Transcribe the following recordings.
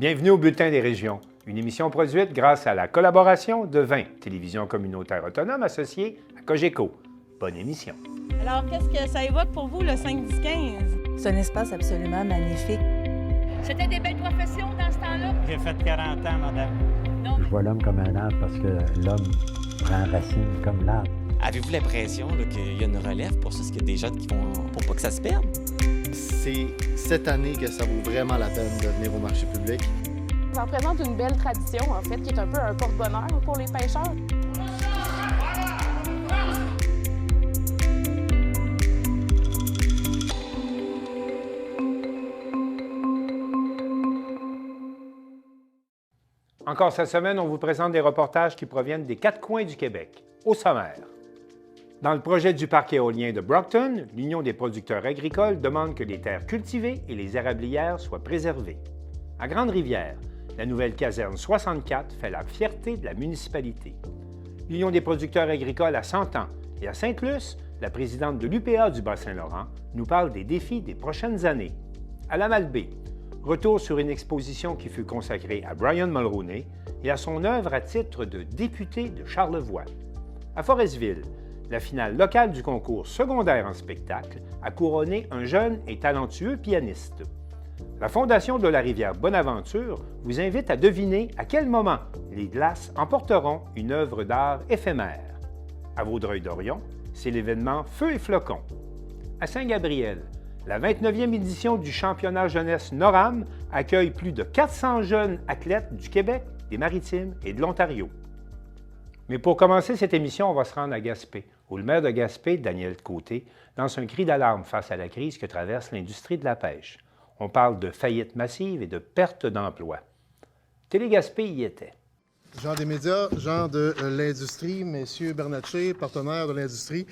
Bienvenue au Bulletin des régions, une émission produite grâce à la collaboration de 20 télévisions communautaires autonomes associées à Cogeco. Bonne émission. Alors, qu'est-ce que ça évoque pour vous, le 5-10-15? C'est un espace absolument magnifique. C'était des belles professions dans ce temps-là? J'ai fait 40 ans, madame. Non. Je vois l'homme comme un arbre parce que l'homme prend racine comme l'arbre. Avez-vous l'impression qu'il y a une relève pour ça? Est-ce qu'il y a des gens qui vont pour pas que ça se perde? C'est cette année que ça vaut vraiment la peine de venir au marché public. Ça représente une belle tradition, en fait, qui est un peu un porte-bonheur pour les pêcheurs. Encore cette semaine, on vous présente des reportages qui proviennent des quatre coins du Québec. Au sommaire. Dans le projet du parc éolien de Brockton, l'Union des producteurs agricoles demande que les terres cultivées et les érablières soient préservées. À Grande-Rivière, la nouvelle caserne 64 fait la fierté de la municipalité. L'Union des producteurs agricoles à 100 ans et à Sainte-Luce, la présidente de l'UPA du Bas-Saint-Laurent nous parle des défis des prochaines années. À la Malbaie, retour sur une exposition qui fut consacrée à Brian Mulroney et à son œuvre à titre de député de Charlevoix. À Forestville, la finale locale du concours secondaire en spectacle a couronné un jeune et talentueux pianiste. La Fondation de la rivière Bonaventure vous invite à deviner à quel moment les glaces emporteront une œuvre d'art éphémère. À Vaudreuil-Dorion, c'est l'événement Feu et flocons. À Saint-Gabriel, la 29e édition du championnat jeunesse NORAM accueille plus de 400 jeunes athlètes du Québec, des Maritimes et de l'Ontario. Mais pour commencer cette émission, on va se rendre à Gaspé, où le maire de Gaspé, Daniel Côté, lance un cri d'alarme face à la crise que traverse l'industrie de la pêche. On parle de faillite massive et de perte d'emplois. Télé Gaspé y était. Gens des médias, gens de l'industrie, messieurs Bernatchez, partenaires de l'industrie,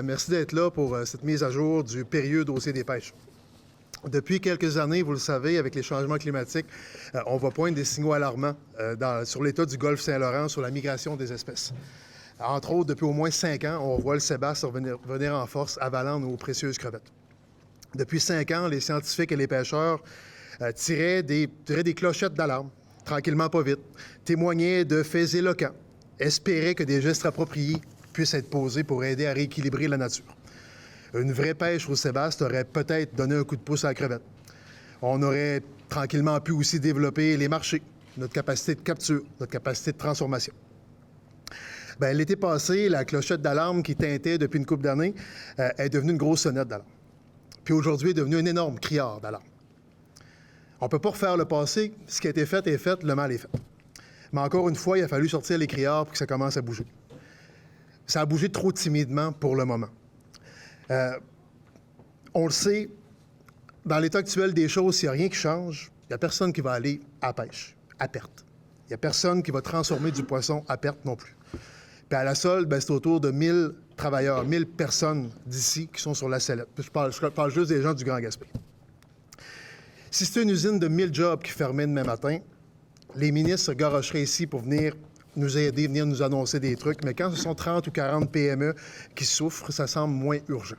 merci d'être là pour cette mise à jour du périlleux dossier des pêches. Depuis quelques années, vous le savez, avec les changements climatiques, on voit poindre des signaux alarmants sur l'état du golfe Saint-Laurent, sur la migration des espèces. Entre autres, depuis au moins 5 ans, on voit le sébasse revenir en force, avalant nos précieuses crevettes. Depuis 5 ans, les scientifiques et les pêcheurs tiraient des clochettes d'alarme, tranquillement pas vite, témoignaient de faits éloquents, espéraient que des gestes appropriés puissent être posés pour aider à rééquilibrer la nature. Une vraie pêche au sébaste aurait peut-être donné un coup de pouce à la crevette. On aurait tranquillement pu aussi développer les marchés, notre capacité de capture, notre capacité de transformation. Bien, l'été passé, la clochette d'alarme qui tintait depuis une couple d'années est devenue une grosse sonnette d'alarme. Puis aujourd'hui, est devenue un énorme criard d'alarme. On ne peut pas refaire le passé. Ce qui a été fait est fait, le mal est fait. Mais encore une fois, il a fallu sortir les criards pour que ça commence à bouger. Ça a bougé trop timidement pour le moment. On le sait, dans l'état actuel des choses, s'il n'y a rien qui change, il n'y a personne qui va aller à pêche, à perte. Il n'y a personne qui va transformer du poisson à perte non plus. Puis à la solde, bien, c'est autour de 1000 travailleurs, 1000 personnes d'ici qui sont sur la sellette. Je parle juste des gens du Grand Gaspé. Si c'était une usine de 1000 jobs qui fermait demain matin, les ministres se garocheraient ici pour venir nous aider, venir nous annoncer des trucs. Mais quand ce sont 30 ou 40 PME qui souffrent, ça semble moins urgent.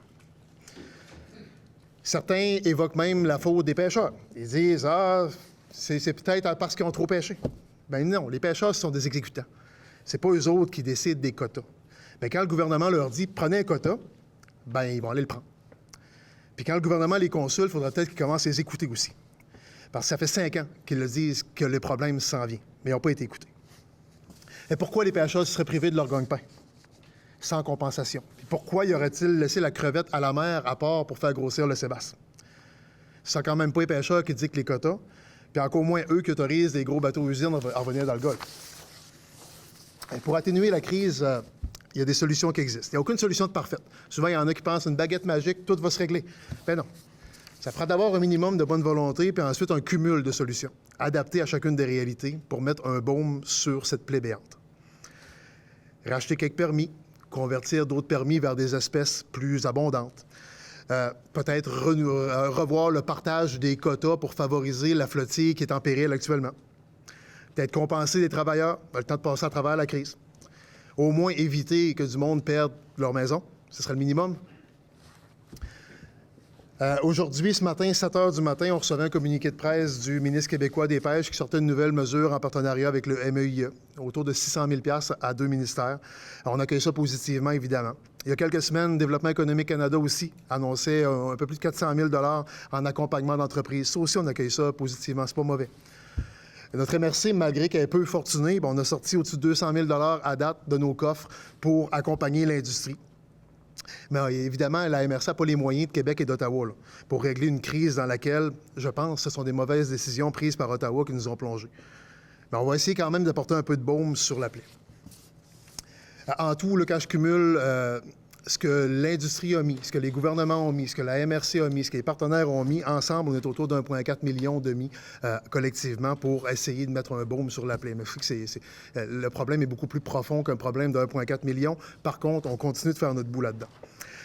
Certains évoquent même la faute des pêcheurs. Ils disent « Ah, c'est peut-être parce qu'ils ont trop pêché. » Bien non, les pêcheurs, ce sont des exécutants. C'est pas eux autres qui décident des quotas. Bien, quand le gouvernement leur dit « Prenez un quota », bien, ils vont aller le prendre. Puis quand le gouvernement les consulte, il faudra peut-être qu'ils commencent à les écouter aussi. Parce que ça fait 5 ans qu'ils le disent que le problème s'en vient, mais ils n'ont pas été écoutés. Et pourquoi les pêcheurs seraient privés de leur gagne-pain? Sans compensation. Puis pourquoi y aurait-il laissé la crevette à la mer à part pour faire grossir le sébasse? Ce sont quand même pas les pêcheurs qui dictent les quotas, puis encore moins eux qui autorisent des gros bateaux-usines à revenir dans le golfe. Et pour atténuer la crise, il y a des solutions qui existent. Il n'y a aucune solution de parfaite. Souvent, il y en a qui pensent une baguette magique, tout va se régler. Ben non. Ça prend d'abord un minimum de bonne volonté, puis ensuite un cumul de solutions, adaptées à chacune des réalités pour mettre un baume sur cette plaie béante. Racheter quelques permis, convertir d'autres permis vers des espèces plus abondantes. Peut-être revoir le partage des quotas pour favoriser la flottille qui est en péril actuellement. Peut-être compenser les travailleurs, le temps de passer à travers la crise. Au moins éviter que du monde perde leur maison, ce serait le minimum. Aujourd'hui, ce matin, 7 heures du matin, on recevait un communiqué de presse du ministre québécois des Pêches qui sortait une nouvelle mesure en partenariat avec le MEIE, autour de 600 000 $ à 2 ministères. Alors, on accueille ça positivement, évidemment. Il y a quelques semaines, Développement économique Canada aussi annonçait un peu plus de 400 000 $ en accompagnement d'entreprises. Ça aussi, on accueille ça positivement. C'est pas mauvais. Notre MRC, malgré qu'elle est peu fortunée, on a sorti au-dessus de 200 000 $ à date de nos coffres pour accompagner l'industrie. Mais évidemment, la MRC n'a pas les moyens de Québec et d'Ottawa là, pour régler une crise dans laquelle, je pense, ce sont des mauvaises décisions prises par Ottawa qui nous ont plongés. Mais on va essayer quand même d'apporter un peu de baume sur la plaie. En tout, là, quand je cumule ce que l'industrie a mis, ce que les gouvernements ont mis, ce que la MRC a mis, ce que les partenaires ont mis, ensemble, on est autour d'1,4 million de mis collectivement pour essayer de mettre un baume sur la plaie. Mais le problème est beaucoup plus profond qu'un problème de 1,4 million. Par contre, on continue de faire notre bout là-dedans.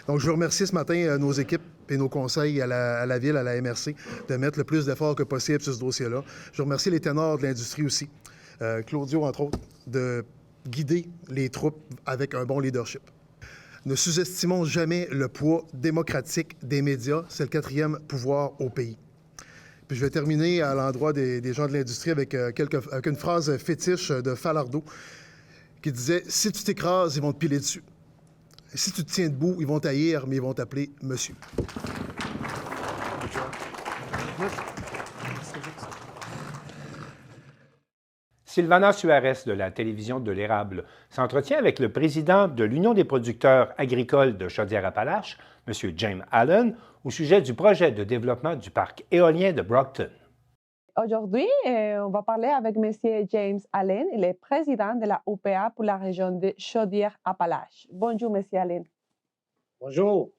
Donc, je veux remercier ce matin nos équipes et nos conseils à la Ville, à la MRC, de mettre le plus d'efforts que possible sur ce dossier-là. Je remercie les ténors de l'industrie aussi, Claudio, entre autres, de guider les troupes avec un bon leadership. Ne sous-estimons jamais le poids démocratique des médias. C'est le 4e pouvoir au pays. Puis je vais terminer à l'endroit des gens de l'industrie avec une phrase fétiche de Falardeau qui disait « Si tu t'écrases, ils vont te piler dessus. Si tu te tiens debout, ils vont t'haïr, mais ils vont t'appeler monsieur. » Sylvana Suarez de la télévision de l'Érable s'entretient avec le président de l'Union des producteurs agricoles de Chaudière-Appalaches, M. James Allen, au sujet du projet de développement du parc éolien de Brockton. Aujourd'hui, on va parler avec M. James Allen, il est président de la UPA pour la région de Chaudière-Appalaches. Bonjour, M. Allen. Bonjour.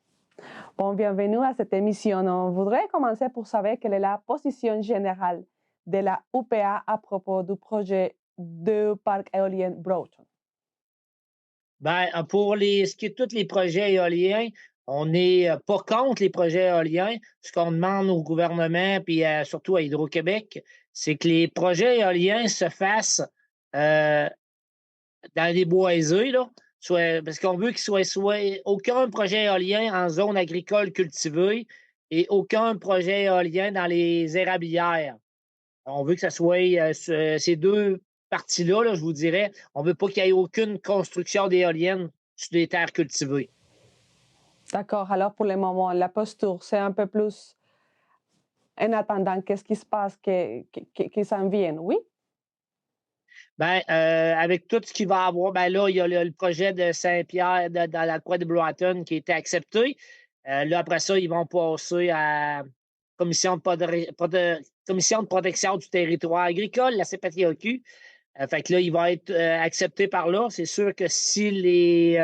Bon, bienvenue à cette émission. On voudrait commencer pour savoir quelle est la position générale de la UPA à propos du projet de parc éolien Brockton. Bien, pour tous les projets éoliens, on n'est pas contre les projets éoliens. Ce qu'on demande au gouvernement, puis surtout à Hydro-Québec, c'est que les projets éoliens se fassent dans des boisés, là, parce qu'on veut qu'il soit aucun projet éolien en zone agricole cultivée et aucun projet éolien dans les érablières. On veut que ça soit ces deux parties-là, là, je vous dirais. On ne veut pas qu'il y ait aucune construction d'éoliennes sur des terres cultivées. D'accord. Alors, pour le moment, la posture, c'est un peu plus en attendant qu'est-ce qui se passe, qui s'en vienne, oui? Bien, avec tout ce qu'il va y avoir, bien là, il y a le projet de Saint-Pierre dans la Croix de Brockton qui a été accepté. Là, après ça, ils vont passer à Commission de protection du territoire agricole, la CPTAQ. Fait que là, il va être accepté par là. C'est sûr que si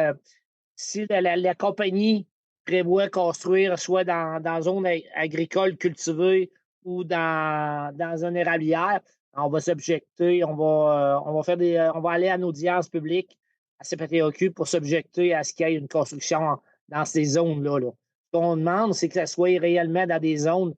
la compagnie prévoit construire soit dans zone agricole cultivée ou dans une érablière, on va s'objecter, on va aller à une audience publique à CPTAQ pour s'objecter à ce qu'il y ait une construction dans ces zones-là. Là. Ce qu'on demande, c'est que ça soit réellement dans des zones,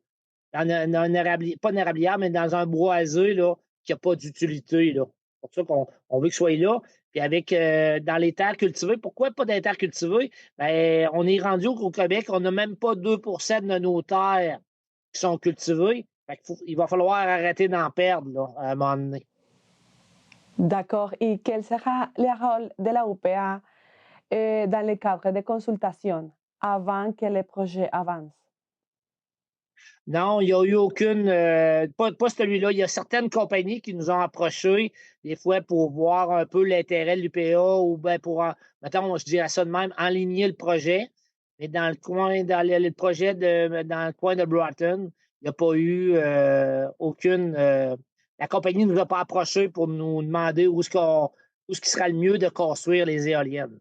pas une érablière, mais dans un boisé là, qui n'a pas d'utilité. Là. C'est pour ça qu'on veut qu'il soit là. Puis avec dans les terres cultivées, pourquoi pas dans les terres cultivées? Bien, on est rendu au Québec, on n'a même pas 2 % de nos terres qui sont cultivées. Fait il va falloir arrêter d'en perdre là, à un moment donné. D'accord. Et quel sera le rôle de la UPA dans le cadre des consultations avant que le projet avance? Non, il n'y a eu aucune, pas celui-là. Il y a certaines compagnies qui nous ont approchés, des fois pour voir un peu l'intérêt de l'UPA ou bien pour, mettons, je dirais ça de même, enligner le projet. Mais dans le coin de Brockton, il n'y a pas eu aucune. La compagnie ne nous a pas approchés pour nous demander où est-ce qu'il sera le mieux de construire les éoliennes.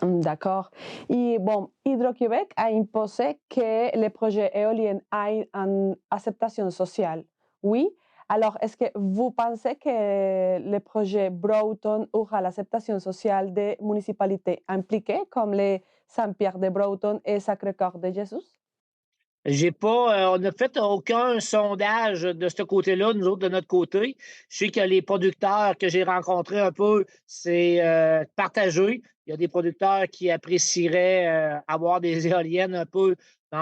D'accord. Et bon, Hydro-Québec a imposé que les projets éoliens aient une acceptation sociale. Oui. Alors, est-ce que vous pensez que le projet Brockton aura l'acceptation sociale des municipalités impliquées, comme les Saint-Pierre de Brockton et Sacré-Cœur de Jésus? On n'a fait aucun sondage de ce côté-là, nous autres, de notre côté. Je sais que les producteurs que j'ai rencontrés un peu, c'est partagé. Il il y a des producteurs qui apprécieraient avoir des éoliennes un peu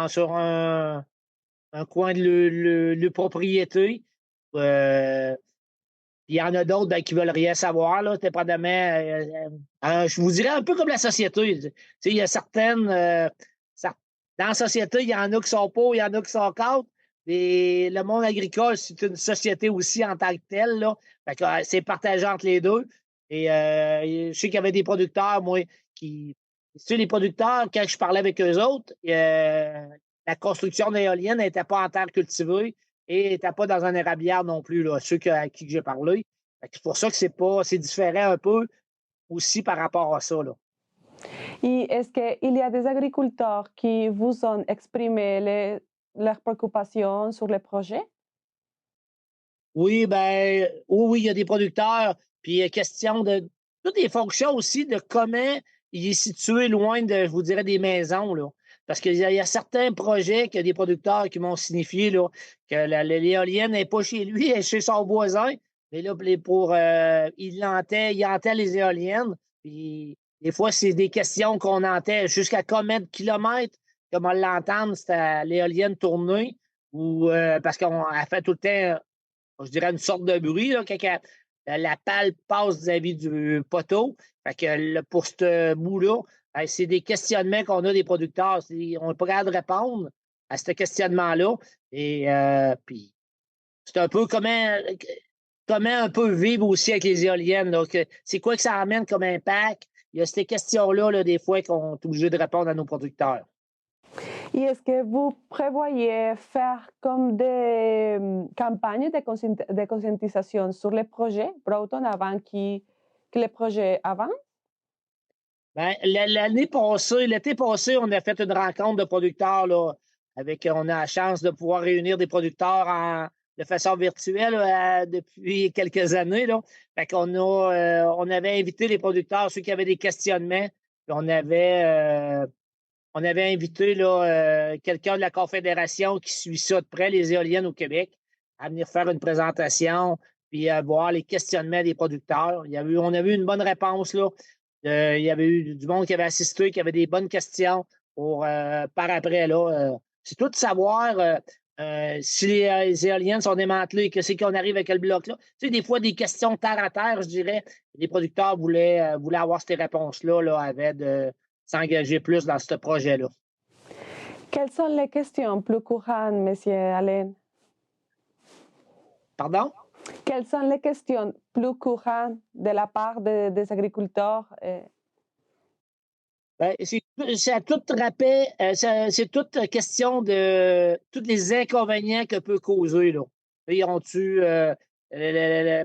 sur un coin de le propriété. Il y en a d'autres qui ne veulent rien savoir, là, dépendamment. Je vous dirais un peu comme la société. Tu sais, il y a certaines. Dans la société, il y en a qui sont pour, il y en a qui sont contre. Et le monde agricole, c'est une société aussi en tant que telle. Là. Fait que, c'est partagé entre les deux. Et je sais qu'il y avait des producteurs, moi, qui. Tu sais, les producteurs, quand je parlais avec eux autres, la construction d'éoliennes n'était pas en terre cultivée et n'était pas dans un érablière non plus, là, ceux à qui j'ai parlé. C'est pour ça que c'est différent un peu aussi par rapport à ça. Là. Et est-ce qu'il y a des agriculteurs qui vous ont exprimé leurs préoccupations sur le projet? Oui, oui, il y a des producteurs. Puis question de toutes les fonctions aussi de comment il est situé loin de, je vous dirais, des maisons. Là. Parce qu'il y a certains projets qu'il y a des producteurs qui m'ont signifié là, que l'éolienne n'est pas chez lui, elle est chez son voisin. Mais là, il hantait les éoliennes. Puis des fois, c'est des questions qu'on entend jusqu'à combien de kilomètres, comme on l'entend, c'était l'éolienne tournée, ou parce qu'on a fait tout le temps, je dirais, une sorte de bruit là, quand la pale passe vis-à-vis du poteau. Fait que pour ce bout-là, c'est des questionnements qu'on a des producteurs. On n'est pas capable de répondre à ce questionnement-là. Et puis, c'est un peu comment un peu vivre aussi avec les éoliennes. Donc, c'est quoi que ça amène comme impact? Il y a ces questions-là, là, des fois, qu'on est obligé de répondre à nos producteurs. Et est-ce que vous prévoyez faire comme des campagnes de conscientisation sur les projets Broughton avant que les projets avancent? L'été passé, on a fait une rencontre de producteurs là, on a la chance de pouvoir réunir des producteurs de façon virtuelle depuis quelques années. Là. Fait qu'on on avait invité les producteurs, ceux qui avaient des questionnements. Puis on avait invité là, quelqu'un de la Confédération qui suit ça de près, les éoliennes au Québec, à venir faire une présentation puis voir les questionnements des producteurs. On a eu une bonne réponse. Là. Il y avait eu du monde qui avait assisté, qui avait des bonnes questions pour par après. Là, c'est tout de savoir si les éoliennes sont démantelées, que c'est qu'on arrive avec le bloc-là. Tu sais, des fois, des questions terre à terre, je dirais. Les producteurs voulaient avoir ces réponses-là là, avant de s'engager plus dans ce projet-là. Quelles sont les questions plus courantes, M. Allen? Pardon? Quelles sont les questions plus courantes de la part des agriculteurs? C'est toute question de tous les inconvénients que peut causer. Là.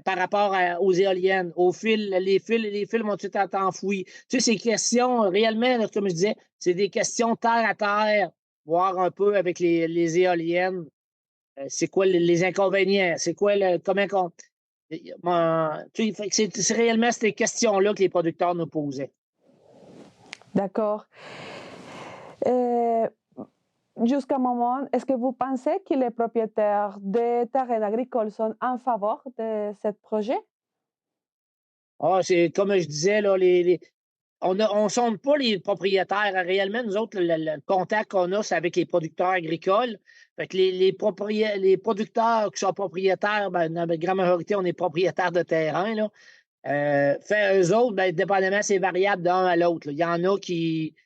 Par rapport aux éoliennes, aux fils, les fils vont-ils être enfouis? Tu sais, ces questions, réellement, là, comme je disais, c'est des questions terre à terre, voir un peu avec les éoliennes. C'est quoi les inconvénients? C'est quoi comment qu'on. C'est réellement ces questions-là que les producteurs nous posaient. D'accord. Jusqu'à un moment, est-ce que vous pensez que les propriétaires des terrains agricoles sont en faveur de ce projet? C'est comme je disais, là, on ne sonde pas les propriétaires. Réellement, nous autres, le contact qu'on a, c'est avec les producteurs agricoles. Fait que les producteurs qui sont propriétaires, dans la grande majorité, on est propriétaires de terrain. Là. Eux autres, dépendamment, c'est variable d'un à l'autre. Il y en a qui.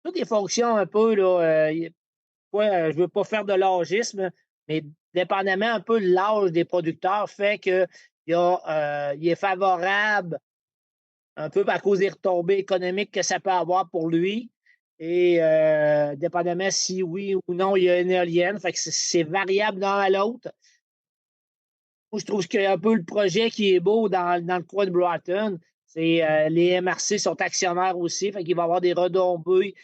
Toutes les fonctions un peu, là. Je ne veux pas faire de l'âgisme, mais dépendamment un peu de l'âge des producteurs, fait qu'il est favorable un peu à cause des retombées économiques que ça peut avoir pour lui. Et dépendamment si oui ou non il y a une éolienne, fait que c'est variable d'un à l'autre. Moi, je trouve qu'il y a un peu le projet qui est beau dans le coin de Broughton. C'est les MRC sont actionnaires aussi, fait qu'il va y avoir des retombées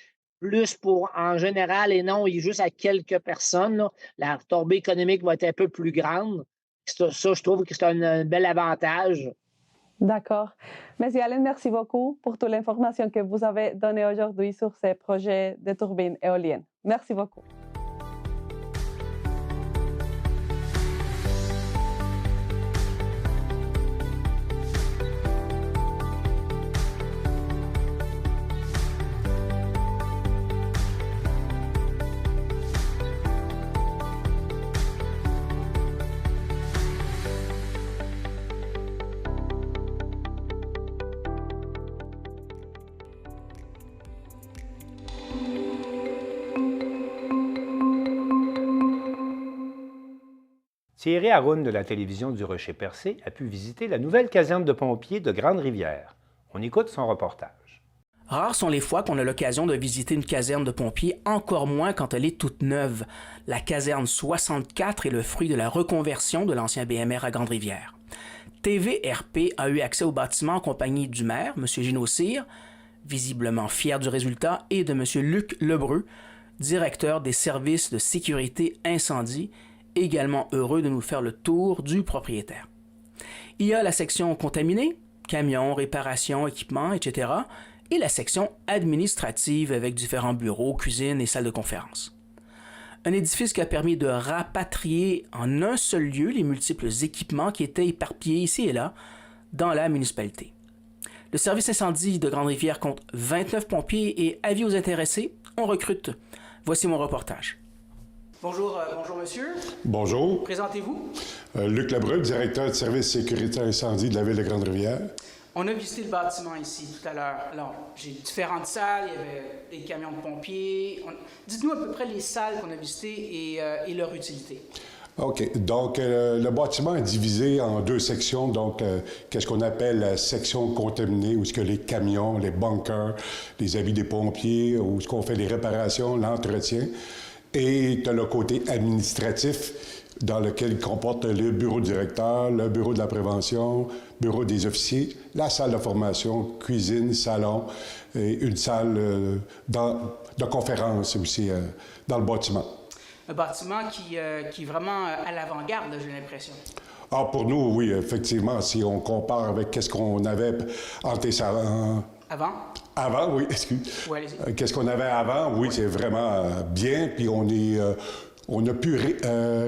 plus en général et non juste à quelques personnes. Là. La retombée économique va être un peu plus grande. Ça, je trouve que c'est un bel avantage. D'accord. Monsieur Allen, merci beaucoup pour toute l'information que vous avez donnée aujourd'hui sur ces projets de turbines éoliennes. Merci beaucoup. Thierry Haroun de la télévision du Rocher-Percé a pu visiter la nouvelle caserne de pompiers de Grande-Rivière. On écoute son reportage. Rares sont les fois qu'on a l'occasion de visiter une caserne de pompiers, encore moins quand elle est toute neuve. La caserne 64 est le fruit de la reconversion de l'ancien BMR à Grande-Rivière. TVRP a eu accès au bâtiment en compagnie du maire, M. Gino Cyr, visiblement fier du résultat, et de M. Luc Lebreu, directeur des services de sécurité incendie, également heureux de nous faire le tour du propriétaire. Il y a la section contaminée, camions, réparations, équipements, etc., et la section administrative avec différents bureaux, cuisines et salles de conférence. Un édifice qui a permis de rapatrier en un seul lieu les multiples équipements qui étaient éparpillés ici et là dans la municipalité. Le service incendie de Grande-Rivière compte 29 pompiers et avis aux intéressés, on recrute. Voici mon reportage. Bonjour monsieur. Bonjour. Présentez-vous. Luc Lebreu, directeur du service sécurité incendie de la ville de Grande-Rivière. On a visité le bâtiment ici tout à l'heure. Alors, j'ai différentes salles, il y avait des camions de pompiers. Dites-nous à peu près les salles qu'on a visitées et leur utilité. OK. Donc, le bâtiment est divisé en deux sections. Donc, qu'est-ce qu'on appelle la section contaminée, où est-ce que les camions, les bunkers, les habits des pompiers, où est-ce qu'on fait les réparations, l'entretien. Et tu as le côté administratif, dans lequel il comporte le bureau directeur, le bureau de la prévention, bureau des officiers, la salle de formation, cuisine, salon et une salle de conférence aussi dans le bâtiment. Un bâtiment qui est vraiment à l'avant-garde, j'ai l'impression. Ah, pour nous, oui, effectivement, si on compare avec qu'est-ce qu'on avait entre les salles... Avant? Avant, oui, excuse. Oui, allez-y. Qu'est-ce qu'on avait avant, oui, c'est vraiment bien, puis on a pu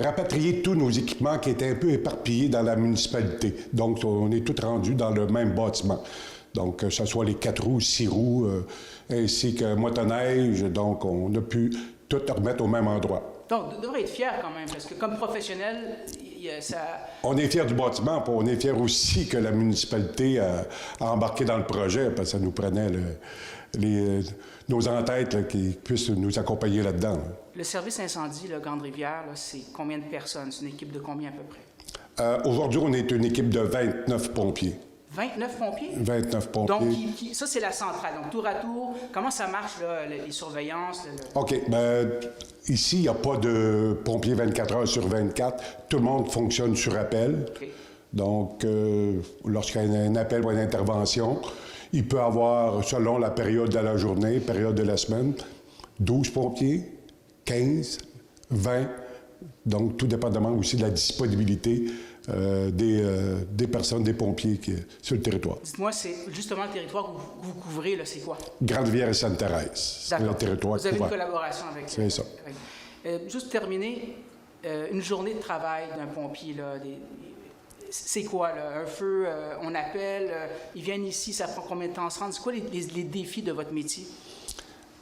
rapatrier tous nos équipements qui étaient un peu éparpillés dans la municipalité. Donc, on est tous rendus dans le même bâtiment. Donc, que ce soit les 4 roues, 6 roues, ainsi que motoneige. Donc, on a pu tout remettre au même endroit. Donc, vous devrez être fiers quand même, parce que comme professionnel, ça... On est fiers du bâtiment, puis on est fiers aussi que la municipalité a embarqué dans le projet, parce que ça nous prenait nos entêtes là, qui puissent nous accompagner là-dedans. Le service incendie, là, Grande-Rivière, c'est combien de personnes? C'est une équipe de combien à peu près? Aujourd'hui, on est une équipe de 29 pompiers. 29 pompiers? 29 pompiers. Donc, ça, c'est la centrale. Donc, tour à tour, comment ça marche, là, les surveillances? OK. Bien, ici, il n'y a pas de pompiers 24 heures sur 24. Tout le monde fonctionne sur appel. Okay. Donc, lorsqu'il y a un appel ou une intervention, il peut avoir, selon la période de la journée, période de la semaine, 12 pompiers, 15, 20. Donc, tout dépendamment aussi de la disponibilité des personnes, des pompiers sur le territoire. Dites-moi, c'est justement le territoire que vous couvrez, là, c'est quoi? Grande-Rivière et Sainte-Thérèse. C'est le territoire vous avez une collaboration avec... C'est ça. Juste terminer, une journée de travail d'un pompier, là, c'est quoi, là? Un feu, on appelle, ils viennent ici, ça prend combien de temps à se rendre? C'est quoi les défis de votre métier?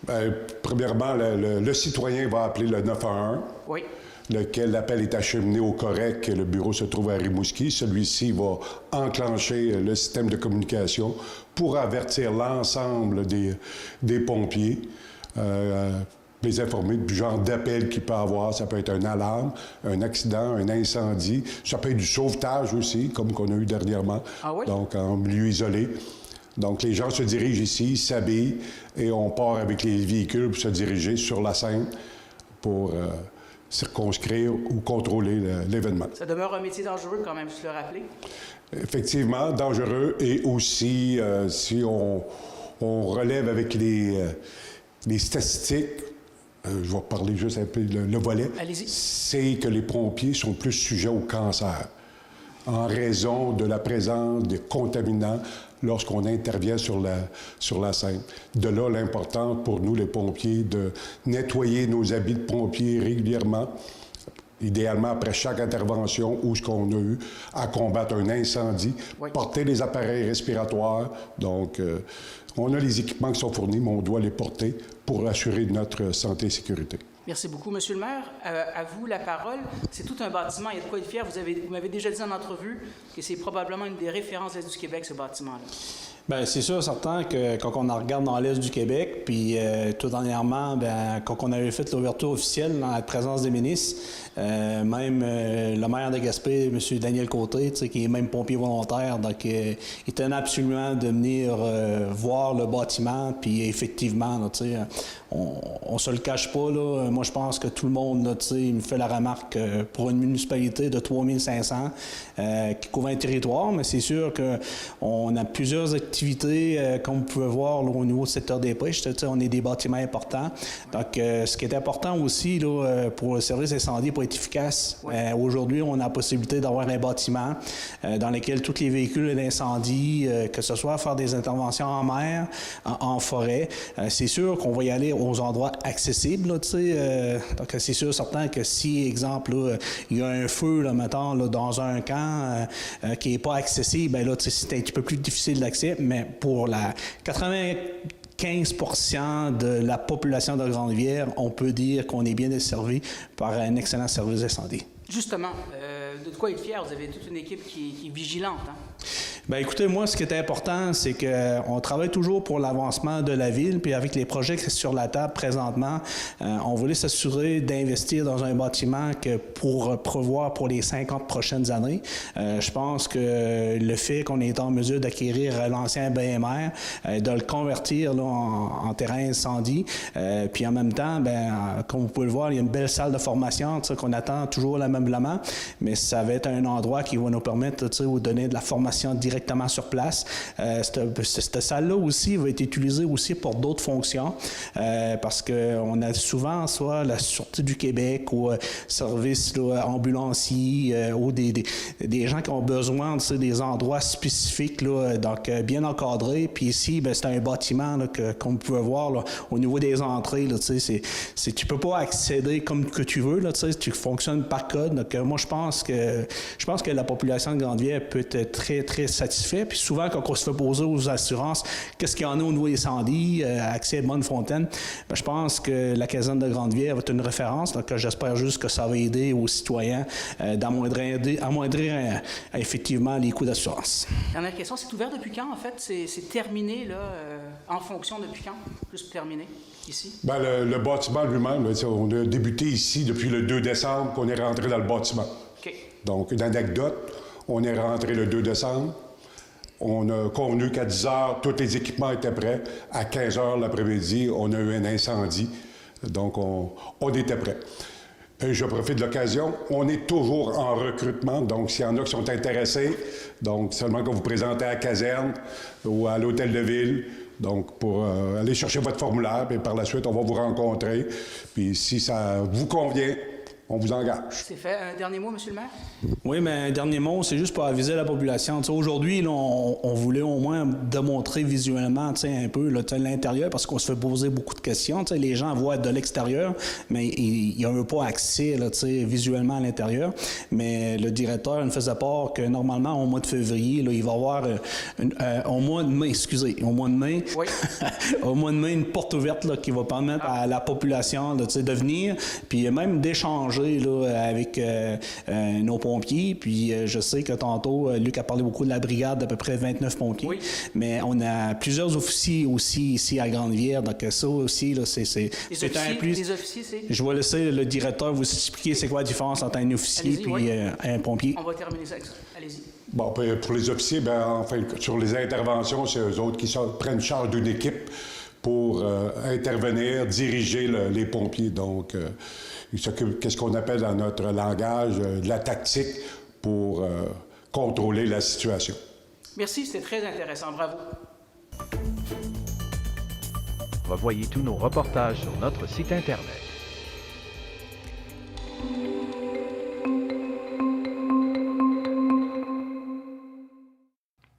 Bien, premièrement, le citoyen va appeler le 911. Oui. Lequel l'appel est acheminé au Correc, le bureau se trouve à Rimouski. Celui-ci va enclencher le système de communication pour avertir l'ensemble des pompiers, les informer du genre d'appel qu'il peut avoir. Ça peut être un alarme, un accident, un incendie. Ça peut être du sauvetage aussi, comme qu'on a eu dernièrement, donc en milieu isolé. Donc, les gens se dirigent ici, s'habillent et on part avec les véhicules pour se diriger sur la scène pour... circonscrire ou contrôler l'événement. Ça demeure un métier dangereux quand même, je le rappeler. Effectivement, dangereux et aussi, si on relève avec les statistiques, je vais parler juste un peu le volet, c'est que les pompiers sont plus sujets au cancer en raison de la présence de contaminants lorsqu'on intervient sur la scène. De là, l'importance pour nous, les pompiers, de nettoyer nos habits de pompiers régulièrement, idéalement après chaque intervention où ce qu'on a eu à combattre un incendie, porter les appareils respiratoires. Donc, on a les équipements qui sont fournis, mais on doit les porter pour assurer notre santé et sécurité. Merci beaucoup, Monsieur le maire. À vous la parole. C'est tout un bâtiment, il y a de quoi être fier. Vous m'avez déjà dit en entrevue que c'est probablement une des références de l'Est du Québec, ce bâtiment-là. Bien, c'est sûr, certain que quand on regarde dans l'Est du Québec, puis tout dernièrement, bien, quand on avait fait l'ouverture officielle dans la présence des ministres, même le maire de Gaspé, M. Daniel Côté, qui est même pompier volontaire, donc il tenait absolument de venir voir le bâtiment, puis effectivement, là, on se le cache pas, là, moi je pense que tout le monde, là, il me fait la remarque pour une municipalité de 3500 qui couvre un territoire, mais c'est sûr qu'on a plusieurs activités, comme vous pouvez voir là, au niveau du secteur des pêches, on est des bâtiments importants. Donc, ce qui est important aussi là, pour le service incendie, pour être efficace, aujourd'hui, on a la possibilité d'avoir un bâtiment dans lequel tous les véhicules d'incendie, que ce soit faire des interventions en mer, en forêt, c'est sûr qu'on va y aller aux endroits accessibles. Là, donc, c'est sûr, certain que si, exemple, là, il y a un feu, là, mettons, là, dans un camp qui n'est pas accessible, bien là, c'est un petit peu plus difficile d'accès, mais pour la 95% de la population de Grande-Rivière, on peut dire qu'on est bien desservi par un excellent service d'incendie. Justement, de quoi être fier? Vous avez toute une équipe qui est vigilante. Hein? Bien, écoutez, moi, ce qui est important, c'est qu'on travaille toujours pour l'avancement de la ville, puis avec les projets qui sont sur la table présentement, on voulait s'assurer d'investir dans un bâtiment que pour prévoir pour les 50 prochaines années. Je pense que le fait qu'on est en mesure d'acquérir l'ancien BMR, de le convertir là, en terrain incendie, puis en même temps, bien, comme vous pouvez le voir, il y a une belle salle de formation qu'on attend toujours l'ameublement, mais ça va être un endroit qui va nous permettre de donner de la formation directement sur place. Cette salle-là aussi va être utilisée aussi pour d'autres fonctions parce qu'on a souvent soit la Sûreté du Québec ou service là, ambulancier ou des gens qui ont besoin des endroits spécifiques, là, donc bien encadrés. Puis ici, bien, c'est un bâtiment là, comme vous pouvez voir là, au niveau des entrées. Là, tu ne peux pas accéder comme que tu veux. Là, tu fonctionnes par code. Donc, moi, je pense que la population de Grande-Rivière peut être très, très satisfait. Puis souvent, quand on se fait poser aux assurances, qu'est-ce qu'il y en a au niveau incendie, accès à Bonnefontaine, bien, je pense que la caserne de Grande-Rivière va être une référence. Donc, j'espère juste que ça va aider aux citoyens d'amoindrir effectivement les coûts d'assurance. Dernière question, c'est ouvert depuis quand, en fait? C'est terminé, là, en fonction depuis quand? Juste terminé, ici? Bien, le bâtiment lui-même, là, on a débuté ici depuis le 2 décembre qu'on est rentré dans le bâtiment. OK. Donc, une anecdote, on est rentré le 2 décembre. On a convenu qu'à 10 heures, tous les équipements étaient prêts. À 15 heures l'après-midi, on a eu un incendie. Donc, on était prêts. Et je profite de l'occasion. On est toujours en recrutement. Donc, s'il y en a qui sont intéressés, donc seulement qu'on vous présentez à la caserne ou à l'hôtel de ville. Donc, pour aller chercher votre formulaire, puis par la suite, on va vous rencontrer. Puis, si ça vous convient, on vous engage. C'est fait. Un dernier mot, M. le maire? Oui, mais un dernier mot, c'est juste pour aviser la population. Aujourd'hui, là, on voulait au moins démontrer visuellement un peu l'intérieur parce qu'on se fait poser beaucoup de questions. Les gens voient de l'extérieur, mais ils n'ont pas accès là, visuellement à l'intérieur. Mais le directeur nous faisait part que normalement, au mois de février, là, il va y avoir au mois de mai, oui. Au mois de mai, une porte ouverte là, qui va permettre à la population là, de venir, puis même d'échanger là, avec nos pompiers. Puis je sais que tantôt, Luc a parlé beaucoup de la brigade d'à peu près 29 pompiers. Oui. Mais on a plusieurs officiers aussi ici à Grande-Rivière. Donc ça aussi, là, c'est un plus. Les officiers, c'est? Je vais laisser le directeur vous expliquer c'est quoi la différence entre un officier et un pompier. On va terminer ça avec ça. Allez-y. Bon, pour les officiers, bien, enfin, sur les interventions, c'est eux autres qui prennent charge d'une équipe pour intervenir, diriger les pompiers. Donc, ils s'occupent, qu'est-ce qu'on appelle dans notre langage, de la tactique pour contrôler la situation. Merci, c'était très intéressant. Bravo. Revoyez tous nos reportages sur notre site Internet.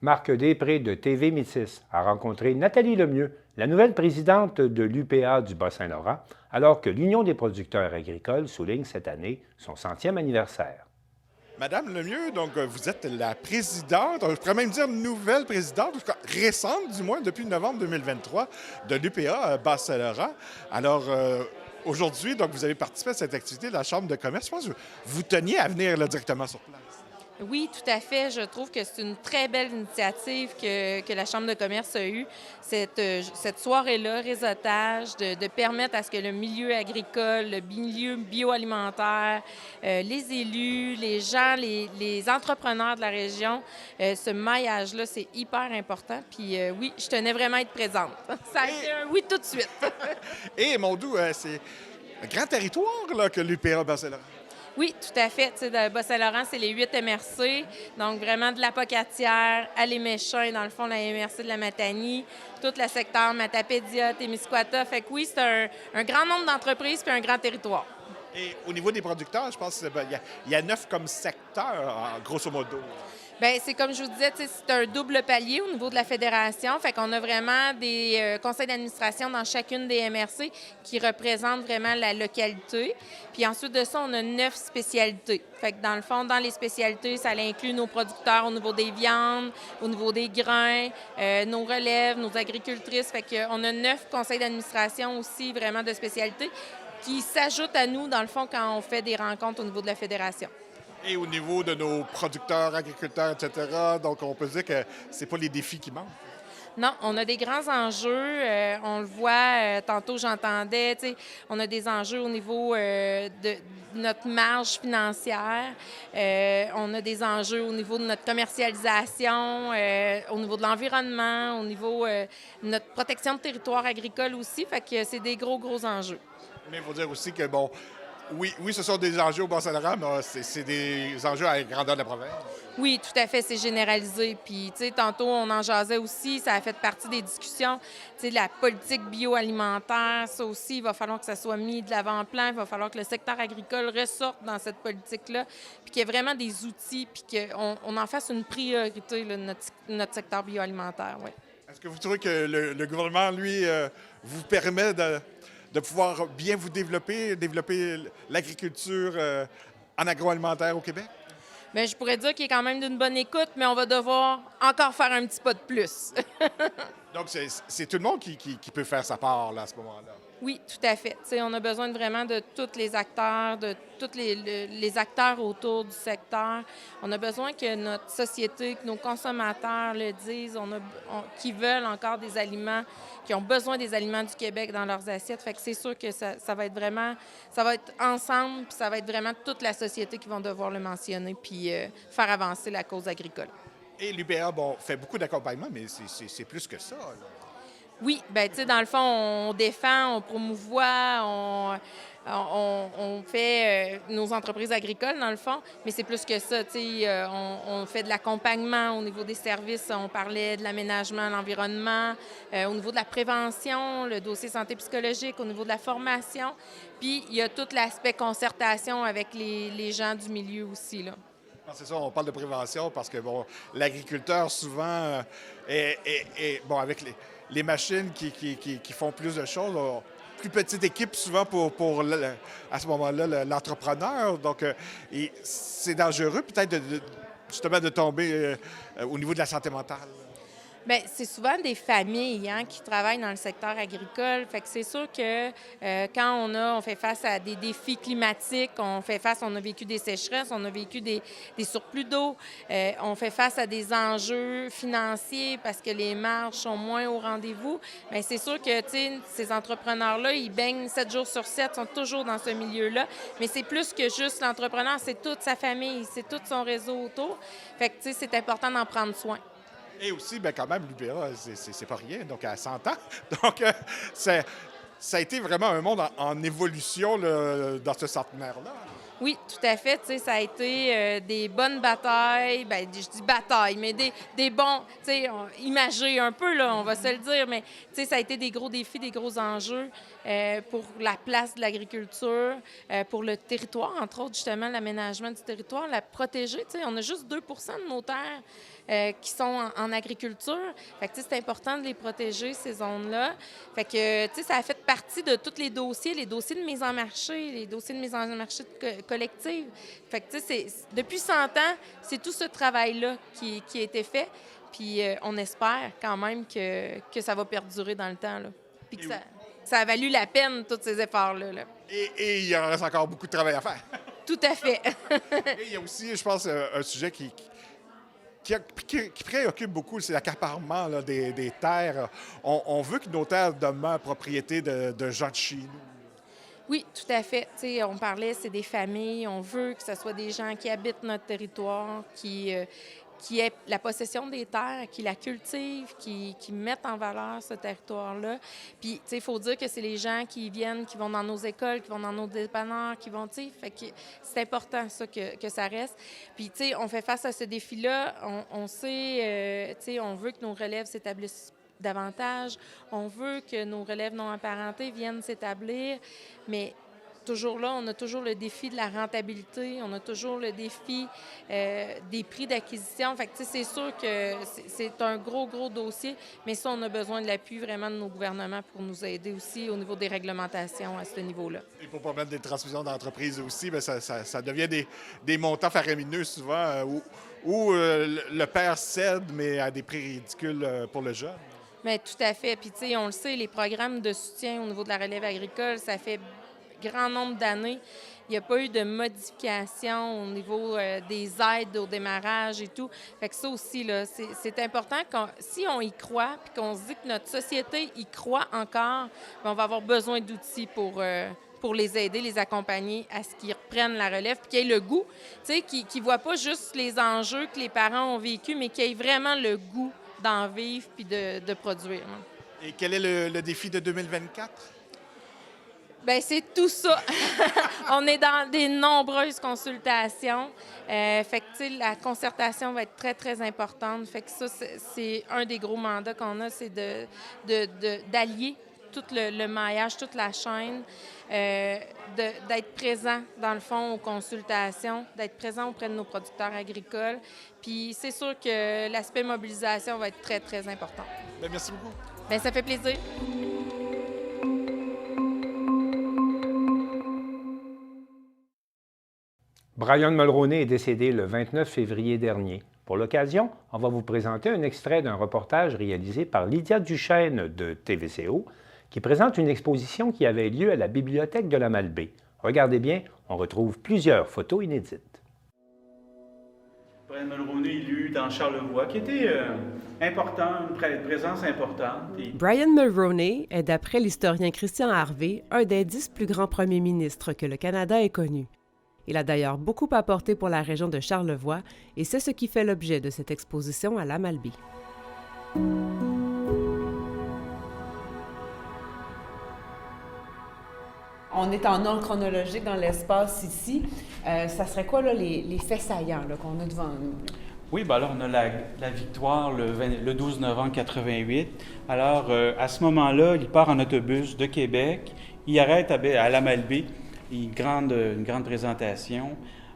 Marc Després de TV Métis a rencontré Nathalie Lemieux, la nouvelle présidente de l'UPA du Bas-Saint-Laurent, alors que l'Union des producteurs agricoles souligne cette année son 100e anniversaire. Madame Lemieux, donc vous êtes la présidente, je pourrais même dire nouvelle présidente, récente du moins, depuis novembre 2023, de l'UPA Bas-Saint-Laurent. Alors, aujourd'hui, donc vous avez participé à cette activité de la Chambre de commerce. Je pense que vous teniez à venir là, directement sur place. Oui, tout à fait. Je trouve que c'est une très belle initiative que la Chambre de commerce a eue, cette soirée-là, réseautage, de permettre à ce que le milieu agricole, le milieu bioalimentaire, les élus, les gens, les entrepreneurs de la région, ce maillage-là, c'est hyper important. Puis oui, je tenais vraiment à être présente. Ça a été un oui tout de suite. Et Mondou, c'est un grand territoire là, que l'UPA Bas-Saint-Laurent. Oui, tout à fait. Tu sais, de Bas-Saint-Laurent, c'est les 8 MRC. Donc, vraiment de la Pocatière à l'Éméchin, dans le fond, la MRC de la Matanie, tout le secteur Matapédia, Témiscouata. Fait que oui, c'est un grand nombre d'entreprises puis un grand territoire. Et au niveau des producteurs, je pense qu'il y a 9 comme secteurs, grosso modo. Bien, c'est comme je vous disais, c'est un double palier au niveau de la fédération. Fait qu'on a vraiment des conseils d'administration dans chacune des MRC qui représentent vraiment la localité. Puis ensuite de ça, on a 9 spécialités. Fait que dans le fond, dans les spécialités, ça inclut nos producteurs au niveau des viandes, au niveau des grains, nos relèves, nos agricultrices. Fait qu'on a 9 conseils d'administration aussi vraiment de spécialités qui s'ajoutent à nous, dans le fond, quand on fait des rencontres au niveau de la fédération. Et au niveau de nos producteurs, agriculteurs, etc., donc on peut dire que c'est pas les défis qui manquent. Non, on a des grands enjeux. On le voit, tantôt j'entendais, on a des enjeux au niveau de notre marge financière. On a des enjeux au niveau de notre commercialisation, au niveau de l'environnement, au niveau de notre protection de territoire agricole aussi. Fait que c'est des gros enjeux. Mais il faut dire aussi que, bon, oui, ce sont des enjeux au Bas-Saint-Laurent, mais c'est des enjeux à la grandeur de la province. Oui, tout à fait, c'est généralisé. Puis, tu sais, tantôt, on en jasait aussi, ça a fait partie des discussions. Tu sais, la politique bioalimentaire, ça aussi, il va falloir que ça soit mis de l'avant-plan, il va falloir que le secteur agricole ressorte dans cette politique-là, puis qu'il y ait vraiment des outils, puis qu'on en fasse une priorité, là, notre secteur bioalimentaire, oui. Est-ce que vous trouvez que le gouvernement, lui, vous permet de pouvoir bien vous développer l'agriculture en agroalimentaire au Québec? Bien, je pourrais dire qu'il est quand même d'une bonne écoute, mais on va devoir encore faire un petit pas de plus. Donc, c'est tout le monde qui peut faire sa part là, à ce moment-là? Oui, tout à fait. T'sais, on a besoin vraiment de tous les acteurs, de tous les acteurs autour du secteur. On a besoin que notre société, que nos consommateurs le disent, qui veulent encore des aliments, qui ont besoin des aliments du Québec dans leurs assiettes. Fait que c'est sûr que ça va être vraiment, ça va être ensemble, puis ça va être vraiment toute la société qui vont devoir le mentionner, puis faire avancer la cause agricole. Et l'UPA, bon, fait beaucoup d'accompagnement, mais c'est plus que ça, là. Oui, bien, tu sais, dans le fond, on défend, on promouvoit, on fait nos entreprises agricoles, dans le fond, mais c'est plus que ça, tu sais, on fait de l'accompagnement au niveau des services, on parlait de l'aménagement, l'environnement, au niveau de la prévention, le dossier santé psychologique, au niveau de la formation, puis il y a tout l'aspect concertation avec les gens du milieu aussi, là. C'est ça, on parle de prévention parce que, bon, l'agriculteur, souvent, bon, avec les machines qui font plus de choses, plus petite équipe souvent pour à ce moment-là, l'entrepreneur. Donc, c'est dangereux peut-être justement de tomber au niveau de la santé mentale. Bien, c'est souvent des familles qui travaillent dans le secteur agricole. Fait que c'est sûr que quand on fait face à des défis climatiques, on a vécu des sécheresses, on a vécu des surplus d'eau, on fait face à des enjeux financiers parce que les marges sont moins au rendez-vous. Bien, c'est sûr que, tu sais, ces entrepreneurs-là, ils baignent 7 jours sur 7, sont toujours dans ce milieu-là. Mais c'est plus que juste l'entrepreneur, c'est toute sa famille, c'est tout son réseau autour. Fait que, tu sais, c'est important d'en prendre soin. Et aussi, bien, quand même, l'UPA, c'est pas rien, donc à 100 ans. Donc, ça a été vraiment un monde en évolution là, dans ce centenaire-là. Oui, tout à fait. Tu sais, ça a été des bonnes batailles. Bien, je dis batailles, mais des bons, tu sais, imagés un peu, là, on va se le dire, mais tu sais, ça a été des gros défis, des gros enjeux pour la place de l'agriculture, pour le territoire, entre autres, justement, l'aménagement du territoire, la protéger. Tu sais, on a juste 2 % de nos terres qui sont en agriculture. Fait que, tu sais, c'est important de les protéger, ces zones-là. Fait que, tu sais, ça a fait partie de tous les dossiers de mise en marché, les dossiers de mise en marché collective. Fait que, tu sais, depuis 100 ans, c'est tout ce travail-là qui a été fait. Puis on espère quand même que ça va perdurer dans le temps, là. Puis que ça a valu la peine, tous ces efforts-là. Là. Et il en reste encore beaucoup de travail à faire. Tout à fait. Et il y a aussi, je pense, un sujet qui préoccupe beaucoup, c'est l'accaparement là, des terres. On veut que nos terres demeurent propriété de gens de chez nous. Oui, tout à fait. T'sais, on parlait, c'est des familles. On veut que ce soit des gens qui habitent notre territoire, qui aient la possession des terres, qui la cultivent, qui mettent en valeur ce territoire-là. Puis, tu sais, il faut dire que c'est les gens qui viennent, qui vont dans nos écoles, qui vont dans nos dépanneurs, qui vont, tu sais, fait que c'est important, ça, que ça reste. Puis, tu sais, on fait face à ce défi-là. On sait, tu sais, on veut que nos relèves s'établissent davantage. On veut que nos relèves non apparentés viennent s'établir, mais toujours là, on a toujours le défi de la rentabilité, on a toujours le défi des prix d'acquisition. Fait que, tu sais, c'est sûr que c'est un gros dossier, mais ça, on a besoin de l'appui vraiment de nos gouvernements pour nous aider aussi au niveau des réglementations à ce niveau-là. Et pour permettre des transfusions d'entreprises aussi, bien, ça devient des montants faramineux souvent où le père cède, mais à des prix ridicules pour le jeune. Bien, tout à fait. Puis, tu sais, on le sait, les programmes de soutien au niveau de la relève agricole, ça fait grand nombre d'années. Il n'y a pas eu de modification au niveau des aides au démarrage et tout. Fait que ça aussi, là, c'est important. Si on y croit puis qu'on se dit que notre société y croit encore, bien, on va avoir besoin d'outils pour les aider, les accompagner à ce qu'ils reprennent la relève puis qu'ils aient le goût, tu sais, qu'ils ne voient pas juste les enjeux que les parents ont vécus, mais qu'ils aient vraiment le goût d'en vivre puis de produire. Et quel est le défi de 2024? Bien, c'est tout ça. On est dans des nombreuses consultations. Fait que, tu sais, la concertation va être très importante. Fait que ça, c'est un des gros mandats qu'on a, c'est d'allier tout le maillage, toute la chaîne, d'être présent, dans le fond, aux consultations, d'être présent auprès de nos producteurs agricoles. Puis c'est sûr que l'aspect mobilisation va être très important. Bien, merci beaucoup. Bien, ça fait plaisir. Brian Mulroney est décédé le 29 février dernier. Pour l'occasion, on va vous présenter un extrait d'un reportage réalisé par Lydia Duchesne de TVCO qui présente une exposition qui avait lieu à la Bibliothèque de la Malbaie. Regardez bien, on retrouve plusieurs photos inédites. Brian Mulroney élu dans Charlevoix, qui était important, une présence importante. Brian Mulroney est, d'après l'historien Christian Harvey, un des 10 plus grands premiers ministres que le Canada ait connus. Il a d'ailleurs beaucoup apporté pour la région de Charlevoix et c'est ce qui fait l'objet de cette exposition à la Malbaie. On est en ordre chronologique dans l'espace ici. Ça serait quoi là, les faits saillants là, qu'on a devant nous? Oui, bien alors on a la victoire le 12 novembre 88. Alors à ce moment-là, il part en autobus de Québec, il arrête à la Malbaie. Une grande présentation.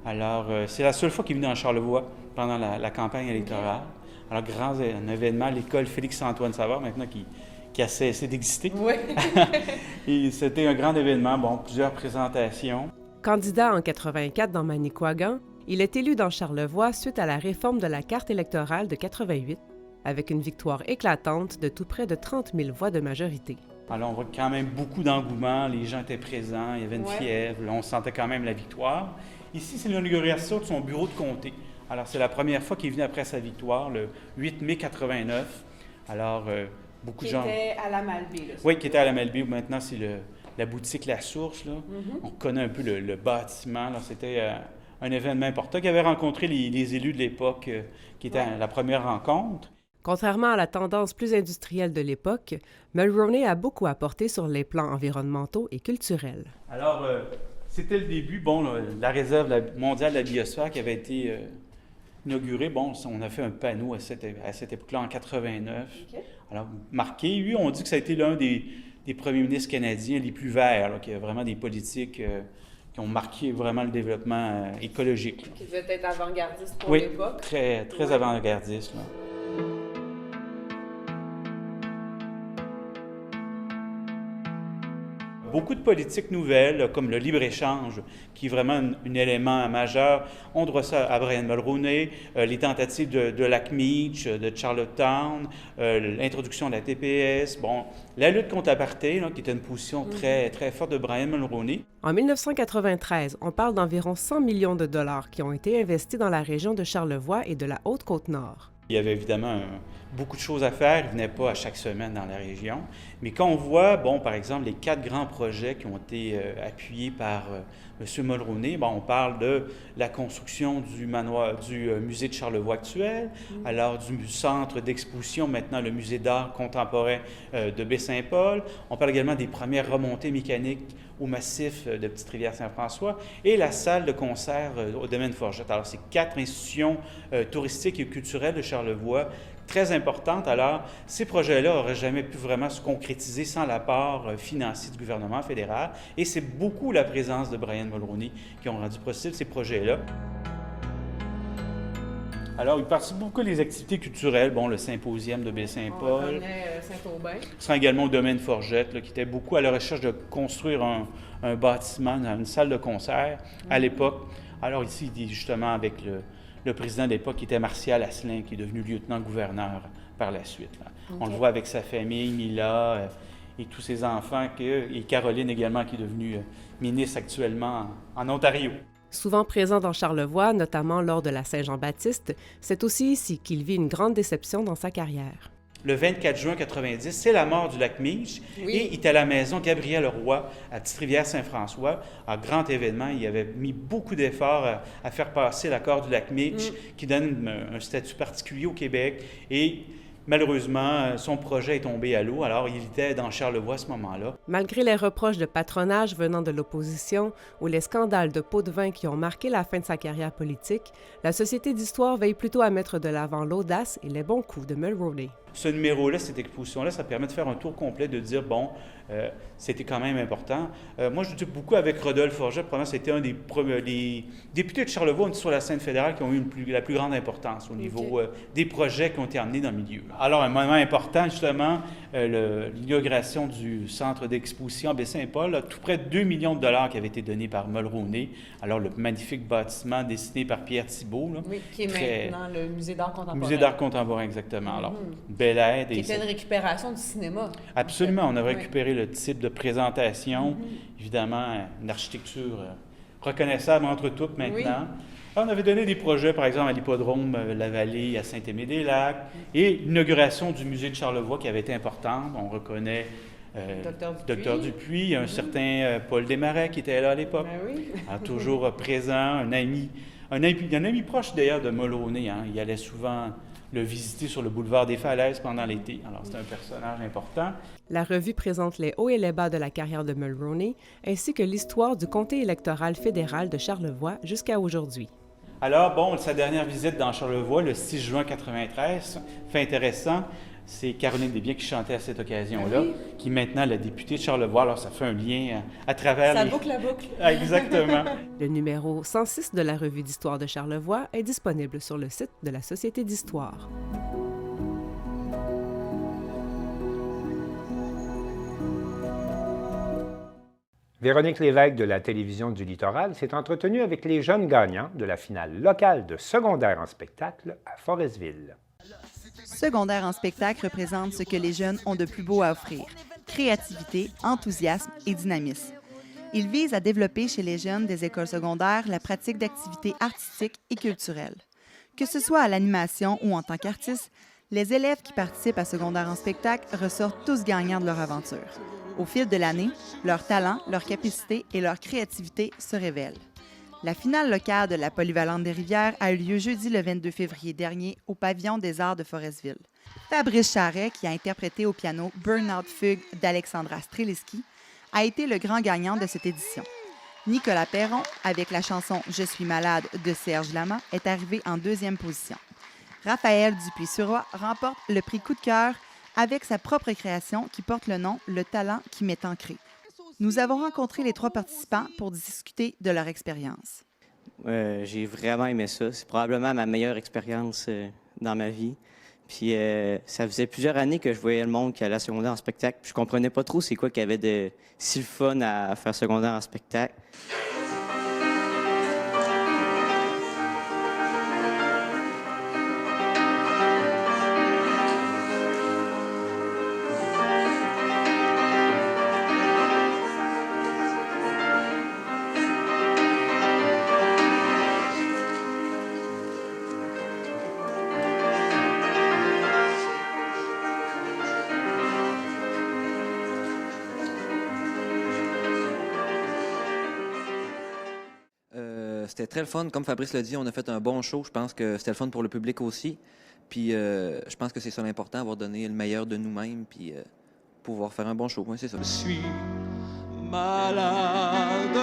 Alors, c'est la seule fois qu'il est venu dans Charlevoix pendant la campagne électorale. Alors, un événement, l'école Félix-Antoine Savard, maintenant qui a cessé d'exister. Oui. Et c'était un grand événement, bon, plusieurs présentations. Candidat en 84 dans Manicouagan, il est élu dans Charlevoix suite à la réforme de la carte électorale de 88, avec une victoire éclatante de tout près de 30 000 voix de majorité. Alors, on voit quand même beaucoup d'engouement, les gens étaient présents, il y avait une fièvre, là, on sentait quand même la victoire. Ici, c'est l'inauguration de son bureau de comté. Alors, c'est la première fois qu'il est venu après sa victoire, le 8 mai 89. Alors, beaucoup de gens... Qui était à la Malbaie, là. Oui, qui était à la Malbaie, où maintenant c'est la boutique La Source, là. On connaît un peu le bâtiment, là. C'était un événement important qui avait rencontré les élus de l'époque, qui était la première rencontre. Contrairement à la tendance plus industrielle de l'époque, Mulroney a beaucoup apporté sur les plans environnementaux et culturels. Alors, c'était le début, bon, la réserve mondiale de la biosphère qui avait été inaugurée. Bon, on a fait un panneau à cette époque-là, en 89. Okay. Alors, marqué. Lui, on dit que ça a été l'un des premiers ministres canadiens les plus verts, là, qui a vraiment des politiques qui ont marqué vraiment le développement écologique. Qui devait être avant-gardiste pour l'époque. Oui, très avant-gardiste, là. beaucoup de politiques nouvelles, comme le libre-échange, qui est vraiment un élément majeur. On doit ça à Brian Mulroney, les tentatives de Lac-Meech, de Charlottetown, l'introduction de la TPS, bon, la lutte contre l'apartheid, qui était une position très, très forte de Brian Mulroney. En 1993, on parle d'environ 100 millions de dollars qui ont été investis dans la région de Charlevoix et de la Haute-Côte-Nord. Il y avait évidemment beaucoup de choses à faire. Il ne venait pas à chaque semaine dans la région. Mais quand on voit, bon, par exemple, les 4 grands projets qui ont été appuyés par M. Mulroney, bon, on parle de la construction du musée de Charlevoix actuel, alors du centre d'exposition, maintenant le musée d'art contemporain de Baie-Saint-Paul. On parle également des premières remontées mécaniques au massif de Petite-Rivière-Saint-François et la salle de concert au domaine Forgette. Alors, c'est 4 institutions touristiques et culturelles de Charlevoix très importantes. Alors, ces projets-là n'auraient jamais pu vraiment se concrétiser sans l'apport financier du gouvernement fédéral. Et c'est beaucoup la présence de Brian Mulroney qui ont rendu possible ces projets-là. Alors, il participe beaucoup des activités culturelles, bon, le symposium de Baie-Saint-Paul. Saint-Aubin. Ce sera également au domaine Forgette, là, qui était beaucoup à la recherche de construire un bâtiment, une salle de concert à l'époque. Alors ici, justement, avec le président de l'époque, qui était Martial Asselin, qui est devenu lieutenant-gouverneur par la suite. Okay. On le voit avec sa famille, Mila et tous ses enfants, et Caroline également, qui est devenue ministre actuellement en Ontario. Souvent présent dans Charlevoix, notamment lors de la Saint-Jean-Baptiste, c'est aussi ici qu'il vit une grande déception dans sa carrière. Le 24 juin 90, c'est la mort du Lac-Meech, et il était à la maison Gabriel Roy à Petite-Rivière-Saint-François. Un grand événement, il avait mis beaucoup d'efforts à faire passer l'accord du Lac-Meech qui donne un statut particulier au Québec. Et malheureusement, son projet est tombé à l'eau, alors il était dans Charlevoix à ce moment-là. Malgré les reproches de patronage venant de l'opposition ou les scandales de pots de vin qui ont marqué la fin de sa carrière politique, la Société d'histoire veille plutôt à mettre de l'avant l'audace et les bons coups de Mulroney. Ce numéro-là, cette exposition-là, ça permet de faire un tour complet, de dire, bon, c'était quand même important. Moi, je dis beaucoup avec Rodolphe Forget, probablement c'était un des députés de Charlevoix sur la scène fédérale qui ont eu la plus grande importance au niveau des projets qui ont été emmenés dans le milieu. Alors, un moment important, justement, l'inauguration du centre d'exposition à Baie-Saint-Paul, tout près de 2 millions de dollars qui avaient été donnés par Mulroney. Alors, le magnifique bâtiment dessiné par Pierre Thibault. Là, oui, qui est maintenant le musée d'art contemporain. Musée d'art contemporain, exactement. Alors, belle aide. Qui était une récupération du cinéma. Absolument. On a récupéré le type de présentation. Évidemment, une architecture reconnaissable entre toutes maintenant. On avait donné des projets, par exemple, à l'hippodrome La Vallée, à Saint-Aimé-des-Lacs, et l'inauguration du musée de Charlevoix qui avait été importante. On reconnaît Dr. Dupuis, un certain Paul Desmarais qui était là à l'époque. Toujours présent, un ami proche d'ailleurs de Mulroney. Il allait souvent le visiter sur le boulevard des Falaises pendant l'été. Alors, c'est un personnage important. La revue présente les hauts et les bas de la carrière de Mulroney, ainsi que l'histoire du comté électoral fédéral de Charlevoix jusqu'à aujourd'hui. Alors, bon, sa dernière visite dans Charlevoix, le 6 juin 1993, fait intéressant, c'est Caroline Desbiens qui chantait à cette occasion-là, qui est maintenant la députée de Charlevoix. Alors, ça fait un lien à travers ça boucle la boucle. Exactement. Le numéro 106 de la revue d'histoire de Charlevoix est disponible sur le site de la Société d'histoire. Véronique Lévesque de la télévision du Littoral s'est entretenue avec les jeunes gagnants de la finale locale de secondaire en spectacle à Forestville. Secondaire en spectacle représente ce que les jeunes ont de plus beau à offrir: créativité, enthousiasme et dynamisme. Il vise à développer chez les jeunes des écoles secondaires la pratique d'activités artistiques et culturelles. Que ce soit à l'animation ou en tant qu'artiste, les élèves qui participent à Secondaire en spectacle ressortent tous gagnants de leur aventure. Au fil de l'année, leur talent, leur capacité et leur créativité se révèlent. La finale locale de la Polyvalente des Rivières a eu lieu jeudi le 22 février dernier au Pavillon des Arts de Forestville. Fabrice Charret, qui a interprété au piano Burnout Fugue d'Alexandra Streliski, a été le grand gagnant de cette édition. Nicolas Perron, avec la chanson « Je suis malade » de Serge Lama, est arrivé en deuxième position. Raphaël Dupuis-Suroît remporte le prix Coup de cœur avec sa propre création qui porte le nom « Le talent qui m'est ancré ». Nous avons rencontré les 3 participants pour discuter de leur expérience. J'ai vraiment aimé ça. C'est probablement ma meilleure expérience dans ma vie. Puis ça faisait plusieurs années que je voyais le monde qui allait à secondaire en spectacle. Puis je comprenais pas trop c'est quoi qu'il y avait de si le fun à faire secondaire en spectacle. C'était très le fun. Comme Fabrice l'a dit, on a fait un bon show. Je pense que c'était le fun pour le public aussi. Puis je pense que c'est ça l'important, avoir donné le meilleur de nous-mêmes, puis pouvoir faire un bon show. Oui, c'est ça. Je suis malade,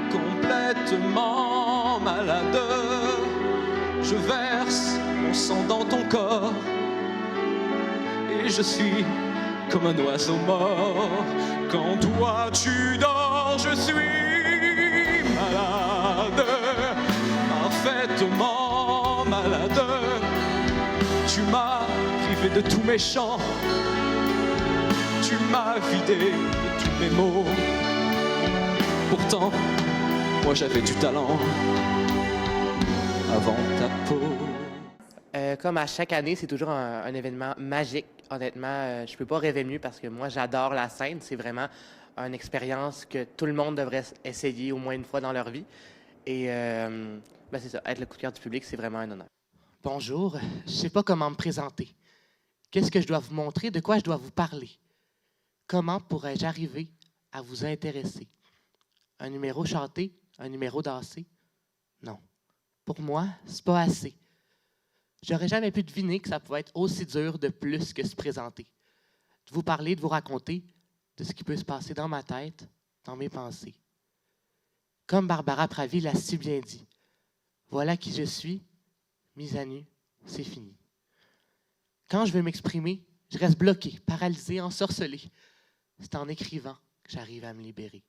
complètement malade. Je verse mon sang dans ton corps et je suis comme un oiseau mort. Quand toi tu dors, je suis malade, parfaitement malade. Tu m'as privé de tous mes chants, tu m'as vidé de tous mes mots. Pourtant, moi j'avais du talent avant ta peau. Comme à chaque année, c'est toujours un événement magique. Honnêtement, je peux pas rêver mieux parce que moi, j'adore la scène. C'est vraiment une expérience que tout le monde devrait essayer au moins une fois dans leur vie. Et c'est ça, être le coup de cœur du public, c'est vraiment un honneur. Bonjour, je sais pas comment me présenter. Qu'est-ce que je dois vous montrer? De quoi je dois vous parler? Comment pourrais-je arriver à vous intéresser? Un numéro chanté? Un numéro dansé? Non. Pour moi, c'est pas assez. J'aurais jamais pu deviner que ça pouvait être aussi dur de plus que se présenter. De vous parler, de vous raconter de ce qui peut se passer dans ma tête, dans mes pensées. Comme Barbara Pravi l'a si bien dit, voilà qui je suis, mise à nu, c'est fini. Quand je veux m'exprimer, je reste bloqué, paralysé, ensorcelé. C'est en écrivant que j'arrive à me libérer.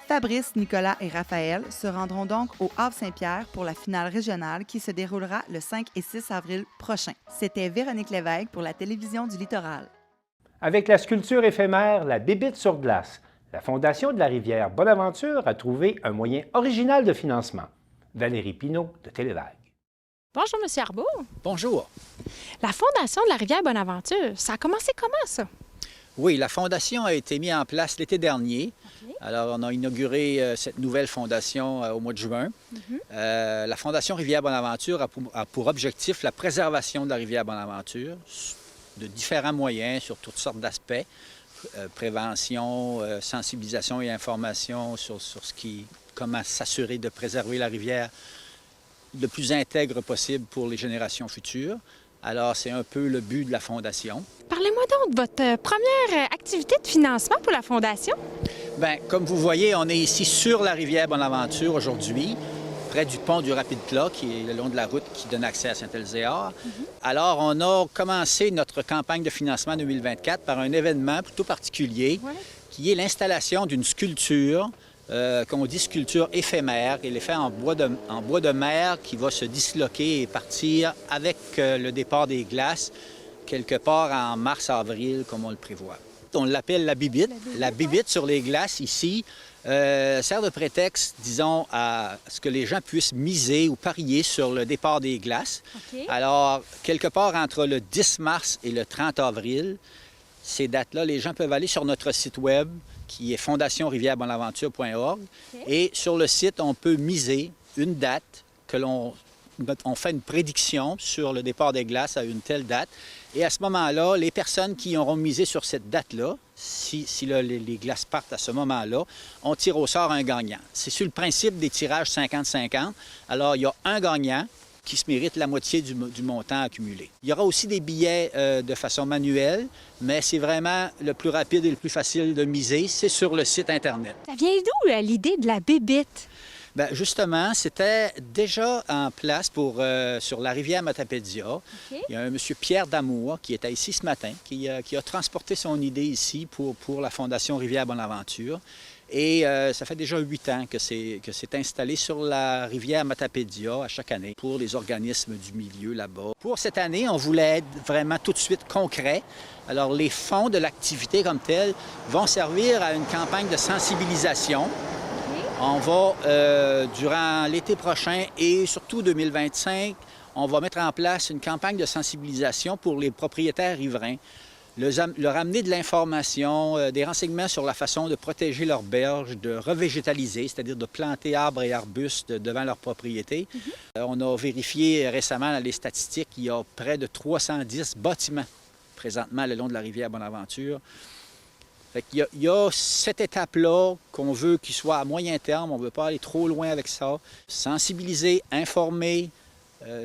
Fabrice, Nicolas et Raphaël se rendront donc au Havre-Saint-Pierre pour la finale régionale qui se déroulera le 5 et 6 avril prochain. C'était Véronique Lévesque pour la Télévision du Littoral. Avec la sculpture éphémère La Bébite sur glace, la Fondation de la rivière Bonaventure a trouvé un moyen original de financement. Valérie Pinault de Télévague. Bonjour, M. Arbault. Bonjour. La Fondation de la rivière Bonaventure, ça a commencé comment, ça? Oui, la fondation a été mise en place l'été dernier. Okay. Alors, on a inauguré cette nouvelle fondation au mois de juin. La Fondation Rivière Bonaventure a pour objectif la préservation de la rivière Bonaventure de différents moyens sur toutes sortes d'aspects. Prévention, sensibilisation et information sur comment s'assurer de préserver la rivière le plus intègre possible pour les générations futures. Alors, c'est un peu le but de la Fondation. Parlez-moi donc de votre première activité de financement pour la Fondation. Bien, comme vous voyez, on est ici sur la rivière Bonaventure aujourd'hui, près du pont du Rapide-Plat, qui est le long de la route qui donne accès à Saint-Elzéar. Alors, on a commencé notre campagne de financement 2024 par un événement plutôt particulier, qui est l'installation d'une sculpture, qu'on dit sculpture éphémère. Elle est faite en bois de mer qui va se disloquer et partir avec le départ des glaces, quelque part en mars-avril, comme on le prévoit. On l'appelle la bibite. La bibite sur les glaces ici sert de prétexte, disons, à ce que les gens puissent miser ou parier sur le départ des glaces. Okay. Alors, quelque part entre le 10 mars et le 30 avril, ces dates-là, les gens peuvent aller sur notre site web qui est fondationrivierebonaventure.org. Okay. Et sur le site, on peut miser une date on fait une prédiction sur le départ des glaces à une telle date. Et à ce moment-là, les personnes qui auront misé sur cette date-là, si les glaces partent à ce moment-là, on tire au sort un gagnant. C'est sur le principe des tirages 50-50. Alors, il y a un gagnant qui se mérite la moitié du montant accumulé. Il y aura aussi des billets de façon manuelle, mais c'est vraiment le plus rapide et le plus facile de miser, c'est sur le site Internet. Ça vient d'où, l'idée de la bébite? Bien, justement, c'était déjà en place sur la rivière Matapédia. Okay. Il y a un monsieur Pierre Damour qui était ici ce matin, qui a transporté son idée ici pour la Fondation Rivière Bonaventure. Et ça fait déjà 8 ans que c'est installé sur la rivière Matapédia à chaque année pour les organismes du milieu là-bas. Pour cette année, on voulait être vraiment tout de suite concret. Alors, les fonds de l'activité comme telle vont servir à une campagne de sensibilisation. On va, durant l'été prochain et surtout 2025, on va mettre en place une campagne de sensibilisation pour les propriétaires riverains, leur amener de l'information, des renseignements sur la façon de protéger leurs berges, de revégétaliser, c'est-à-dire de planter arbres et arbustes devant leur propriété. On a vérifié récemment dans les statistiques qu'il y a près de 310 bâtiments présentement le long de la rivière Bonaventure. Fait qu'il y a cette étape-là qu'on veut qu'il soit à moyen terme, on ne veut pas aller trop loin avec ça. Sensibiliser, informer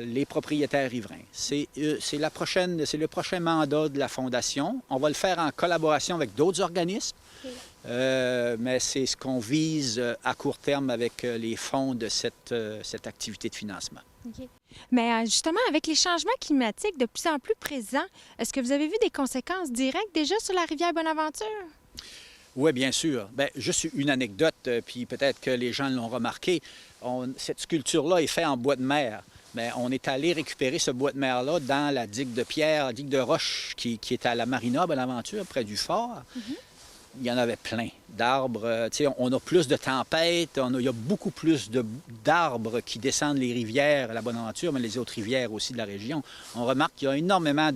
les propriétaires riverains. C'est le prochain mandat de la Fondation. On va le faire en collaboration avec d'autres organismes, mais c'est ce qu'on vise à court terme avec les fonds de cette activité de financement. OK. Mais justement, avec les changements climatiques de plus en plus présents, est-ce que vous avez vu des conséquences directes déjà sur la rivière Bonaventure? Oui, bien sûr. Bien, juste une anecdote, puis peut-être que les gens l'ont remarqué. Cette sculpture-là est faite en bois de mer. Bien, on est allé récupérer ce bois de mer-là dans la digue de pierre, digue de roche qui est à la marina Bonaventure, près du fort. Il y en avait plein d'arbres. On a plus de tempêtes, il y a beaucoup plus d'arbres qui descendent les rivières à la Bonaventure, mais les autres rivières aussi de la région. On remarque qu'il y a énormément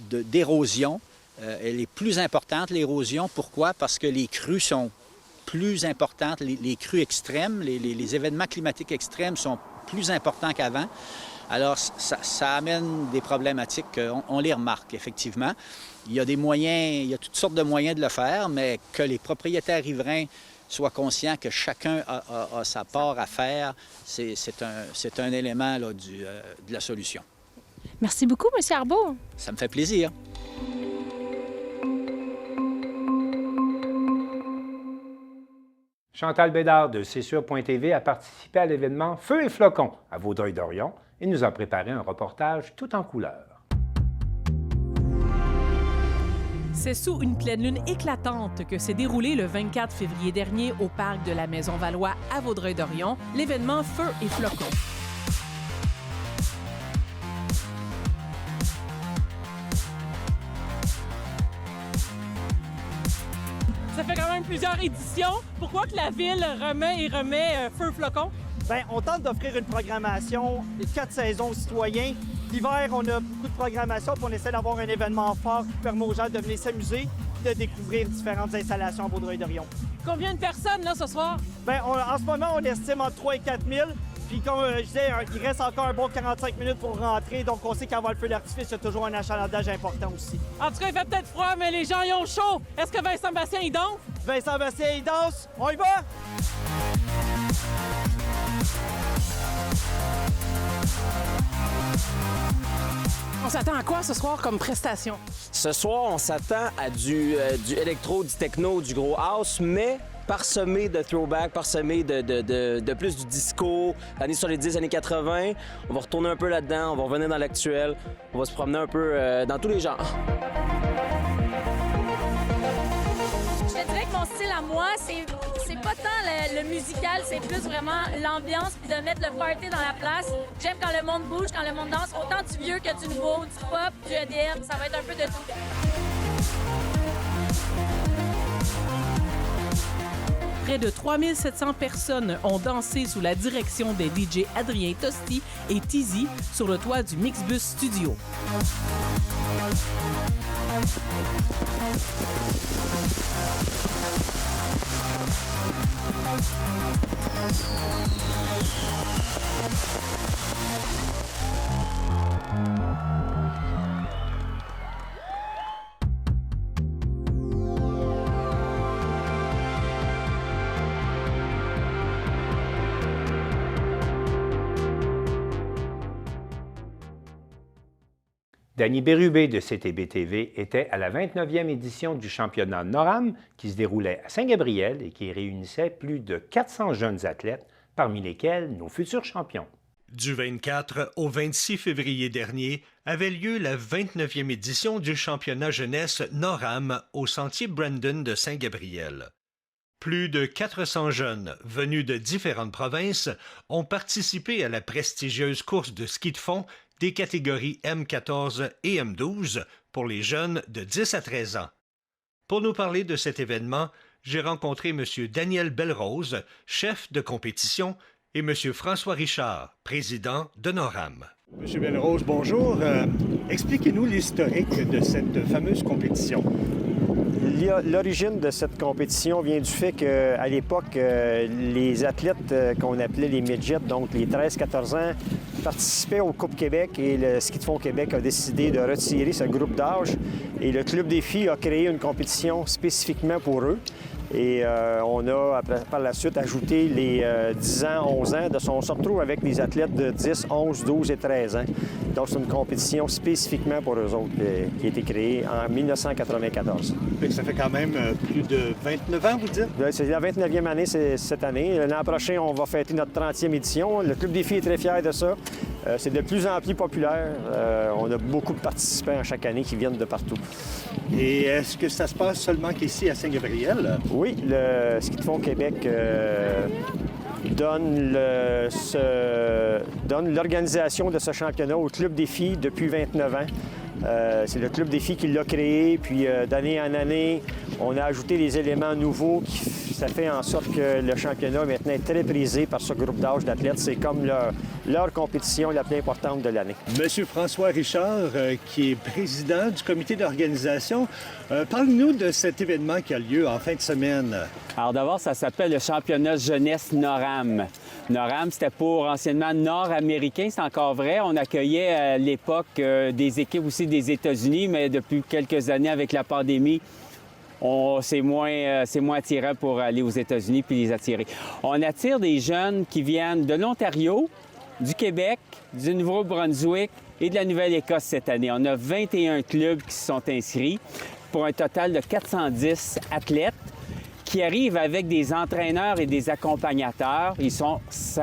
d'érosion. Elle est plus importante, l'érosion. Pourquoi? Parce que les crues sont plus importantes. Les crues extrêmes, les événements climatiques extrêmes sont plus importants qu'avant. Alors, ça amène des problématiques, on les remarque, effectivement. Il y a des moyens, il y a toutes sortes de moyens de le faire, mais que les propriétaires riverains soient conscients que chacun a sa part à faire, c'est un élément là, de la solution. Merci beaucoup, M. Arbeau. Ça me fait plaisir. Chantal Bédard de CSUR.TV a participé à l'événement Feu et flocons à Vaudreuil-Dorion et nous a préparé un reportage tout en couleurs. C'est sous une pleine lune éclatante que s'est déroulé le 24 février dernier au parc de la Maison Valois à Vaudreuil-Dorion l'événement Feu et flocons. Ça fait quand même plusieurs éditions. Pourquoi que la Ville remet Feu Flocon? Bien, on tente d'offrir une programmation de 4 saisons aux citoyens. L'hiver, on a beaucoup de programmation, puis on essaie d'avoir un événement fort qui permet aux gens de venir s'amuser et de découvrir différentes installations à Vaudreuil-Dorion. Combien de personnes, là, ce soir? Bien, en ce moment, on estime entre 3 et 4 000. Puis comme je disais, il reste encore un bon 45 minutes pour rentrer, donc on sait qu'avant le feu d'artifice, il y a toujours un achalandage important aussi. En tout cas, il fait peut-être froid, mais les gens y ont chaud. Est-ce que Vincent Bastien, il danse? Vincent Bastien, il danse. On y va? On s'attend à quoi ce soir comme prestation? Ce soir, on s'attend à du électro, du techno, du gros house, mais parsemé de throwback, parsemé de plus du disco, années 70, années 80. On va retourner un peu là-dedans, on va revenir dans l'actuel, on va se promener un peu dans tous les genres. Je te dirais que mon style à moi, c'est pas tant le musical, c'est plus vraiment l'ambiance puis de mettre le party dans la place. J'aime quand le monde bouge, quand le monde danse, autant du vieux que du nouveau, du pop, du EDM, ça va être un peu de tout. Près de 3700 personnes ont dansé sous la direction des DJ Adrien Tosti et Tizi sur le toit du Mixbus Studio. Danny Bérubé de CTB-TV était à la 29e édition du championnat NORAM qui se déroulait à Saint-Gabriel et qui réunissait plus de 400 jeunes athlètes, parmi lesquels nos futurs champions. Du 24 au 26 février dernier avait lieu la 29e édition du championnat jeunesse NORAM au sentier Brandon de Saint-Gabriel. Plus de 400 jeunes venus de différentes provinces ont participé à la prestigieuse course de ski de fond des catégories M14 et M12 pour les jeunes de 10 à 13 ans. Pour nous parler de cet événement, j'ai rencontré M. Daniel Belrose, chef de compétition, et M. François Richard, président de NORAM. M. Belrose, bonjour. Expliquez-nous l'historique de cette fameuse compétition. L'origine de cette compétition vient du fait qu'à l'époque, les athlètes qu'on appelait les midgets, donc les 13-14 ans, participaient au Coupe Québec et le Ski de fond Québec a décidé de retirer ce groupe d'âge. Et le Club des filles a créé une compétition spécifiquement pour eux. Et on a par la suite ajouté les 10 ans, 11 ans. On se retrouve avec des athlètes de 10, 11, 12 et 13 ans. Donc c'est une compétition spécifiquement pour eux autres qui a été créée en 1994. Ça fait quand même plus de 29 ans, vous dites? C'est la 29e année cette année. L'an prochain, on va fêter notre 30e édition. Le Club des filles est très fier de ça. C'est de plus en plus populaire. On a beaucoup de participants chaque année qui viennent de partout. Et est-ce que ça se passe seulement qu'ici à Saint-Gabriel? Oui, le Ski de fond Québec donne l'organisation de ce championnat au Club des filles depuis 29 ans. C'est le Club des filles qui l'a créé, puis d'année en année, on a ajouté des éléments nouveaux. Ça fait en sorte que le championnat maintenant est très prisé par ce groupe d'âge d'athlètes. C'est comme leur compétition la plus importante de l'année. Monsieur François Richard, qui est président du comité d'organisation, parle-nous de cet événement qui a lieu en fin de semaine. Alors d'abord, ça s'appelle le championnat jeunesse NORAM. NORAM, c'était pour anciennement Nord-Américain, c'est encore vrai. On accueillait à l'époque des équipes aussi des États-Unis, mais depuis quelques années, avec la pandémie, c'est moins attirant pour aller aux États-Unis puis les attirer. On attire des jeunes qui viennent de l'Ontario, du Québec, du Nouveau-Brunswick et de la Nouvelle-Écosse cette année. On a 21 clubs qui se sont inscrits pour un total de 410 athlètes qui arrivent avec des entraîneurs et des accompagnateurs. Ils sont 100.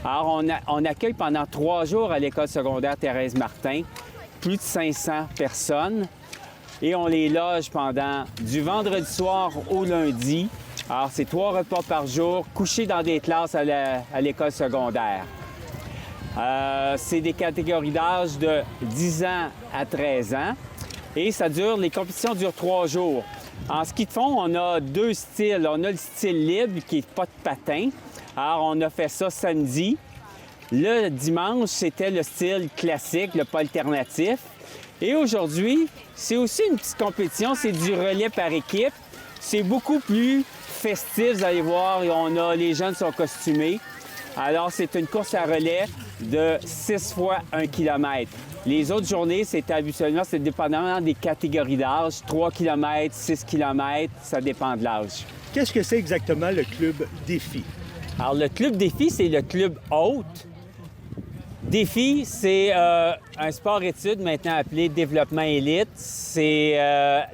Alors, on accueille pendant 3 jours à l'école secondaire Thérèse Martin plus de 500 personnes et on les loge pendant du vendredi soir au lundi. Alors, c'est 3 repas par jour, couchés dans des classes à l'école secondaire. C'est des catégories d'âge de 10 ans à 13 ans et les compétitions durent 3 jours. En ski de fond, on a 2 styles. On a le style libre qui n'est pas de patin. Alors, on a fait ça samedi. Le dimanche, c'était le style classique, le pas alternatif. Et aujourd'hui, c'est aussi une petite compétition. C'est du relais par équipe. C'est beaucoup plus festif, vous allez voir. Les jeunes sont costumés. Alors, c'est une course à relais de 6 fois 1 km. Les autres journées, c'est dépendamment des catégories d'âge. 3 km, 6 km, ça dépend de l'âge. Qu'est-ce que c'est exactement le Club Défi? Alors, le Club Défi, c'est le club hôte. Défi, c'est un sport-études maintenant appelé Développement Élite. C'est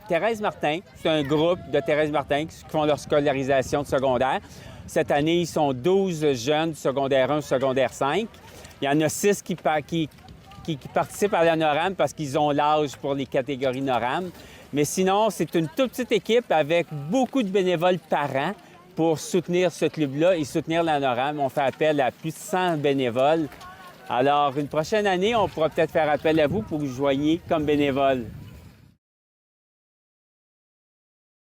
Thérèse Martin. C'est un groupe de Thérèse Martin qui font leur scolarisation de secondaire. Cette année, ils sont 12 jeunes du secondaire 1, secondaire 5. Il y en a 6 qui participent à la NORAM parce qu'ils ont l'âge pour les catégories NORAM. Mais sinon, c'est une toute petite équipe avec beaucoup de bénévoles par an pour soutenir ce club-là et soutenir la NORAM. On fait appel à plus de 100 bénévoles. Alors, une prochaine année, on pourra peut-être faire appel à vous pour que vous joigniez comme bénévole.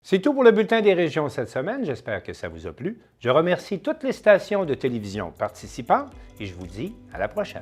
C'est tout pour le Bulletin des régions cette semaine. J'espère que ça vous a plu. Je remercie toutes les stations de télévision participantes et je vous dis à la prochaine.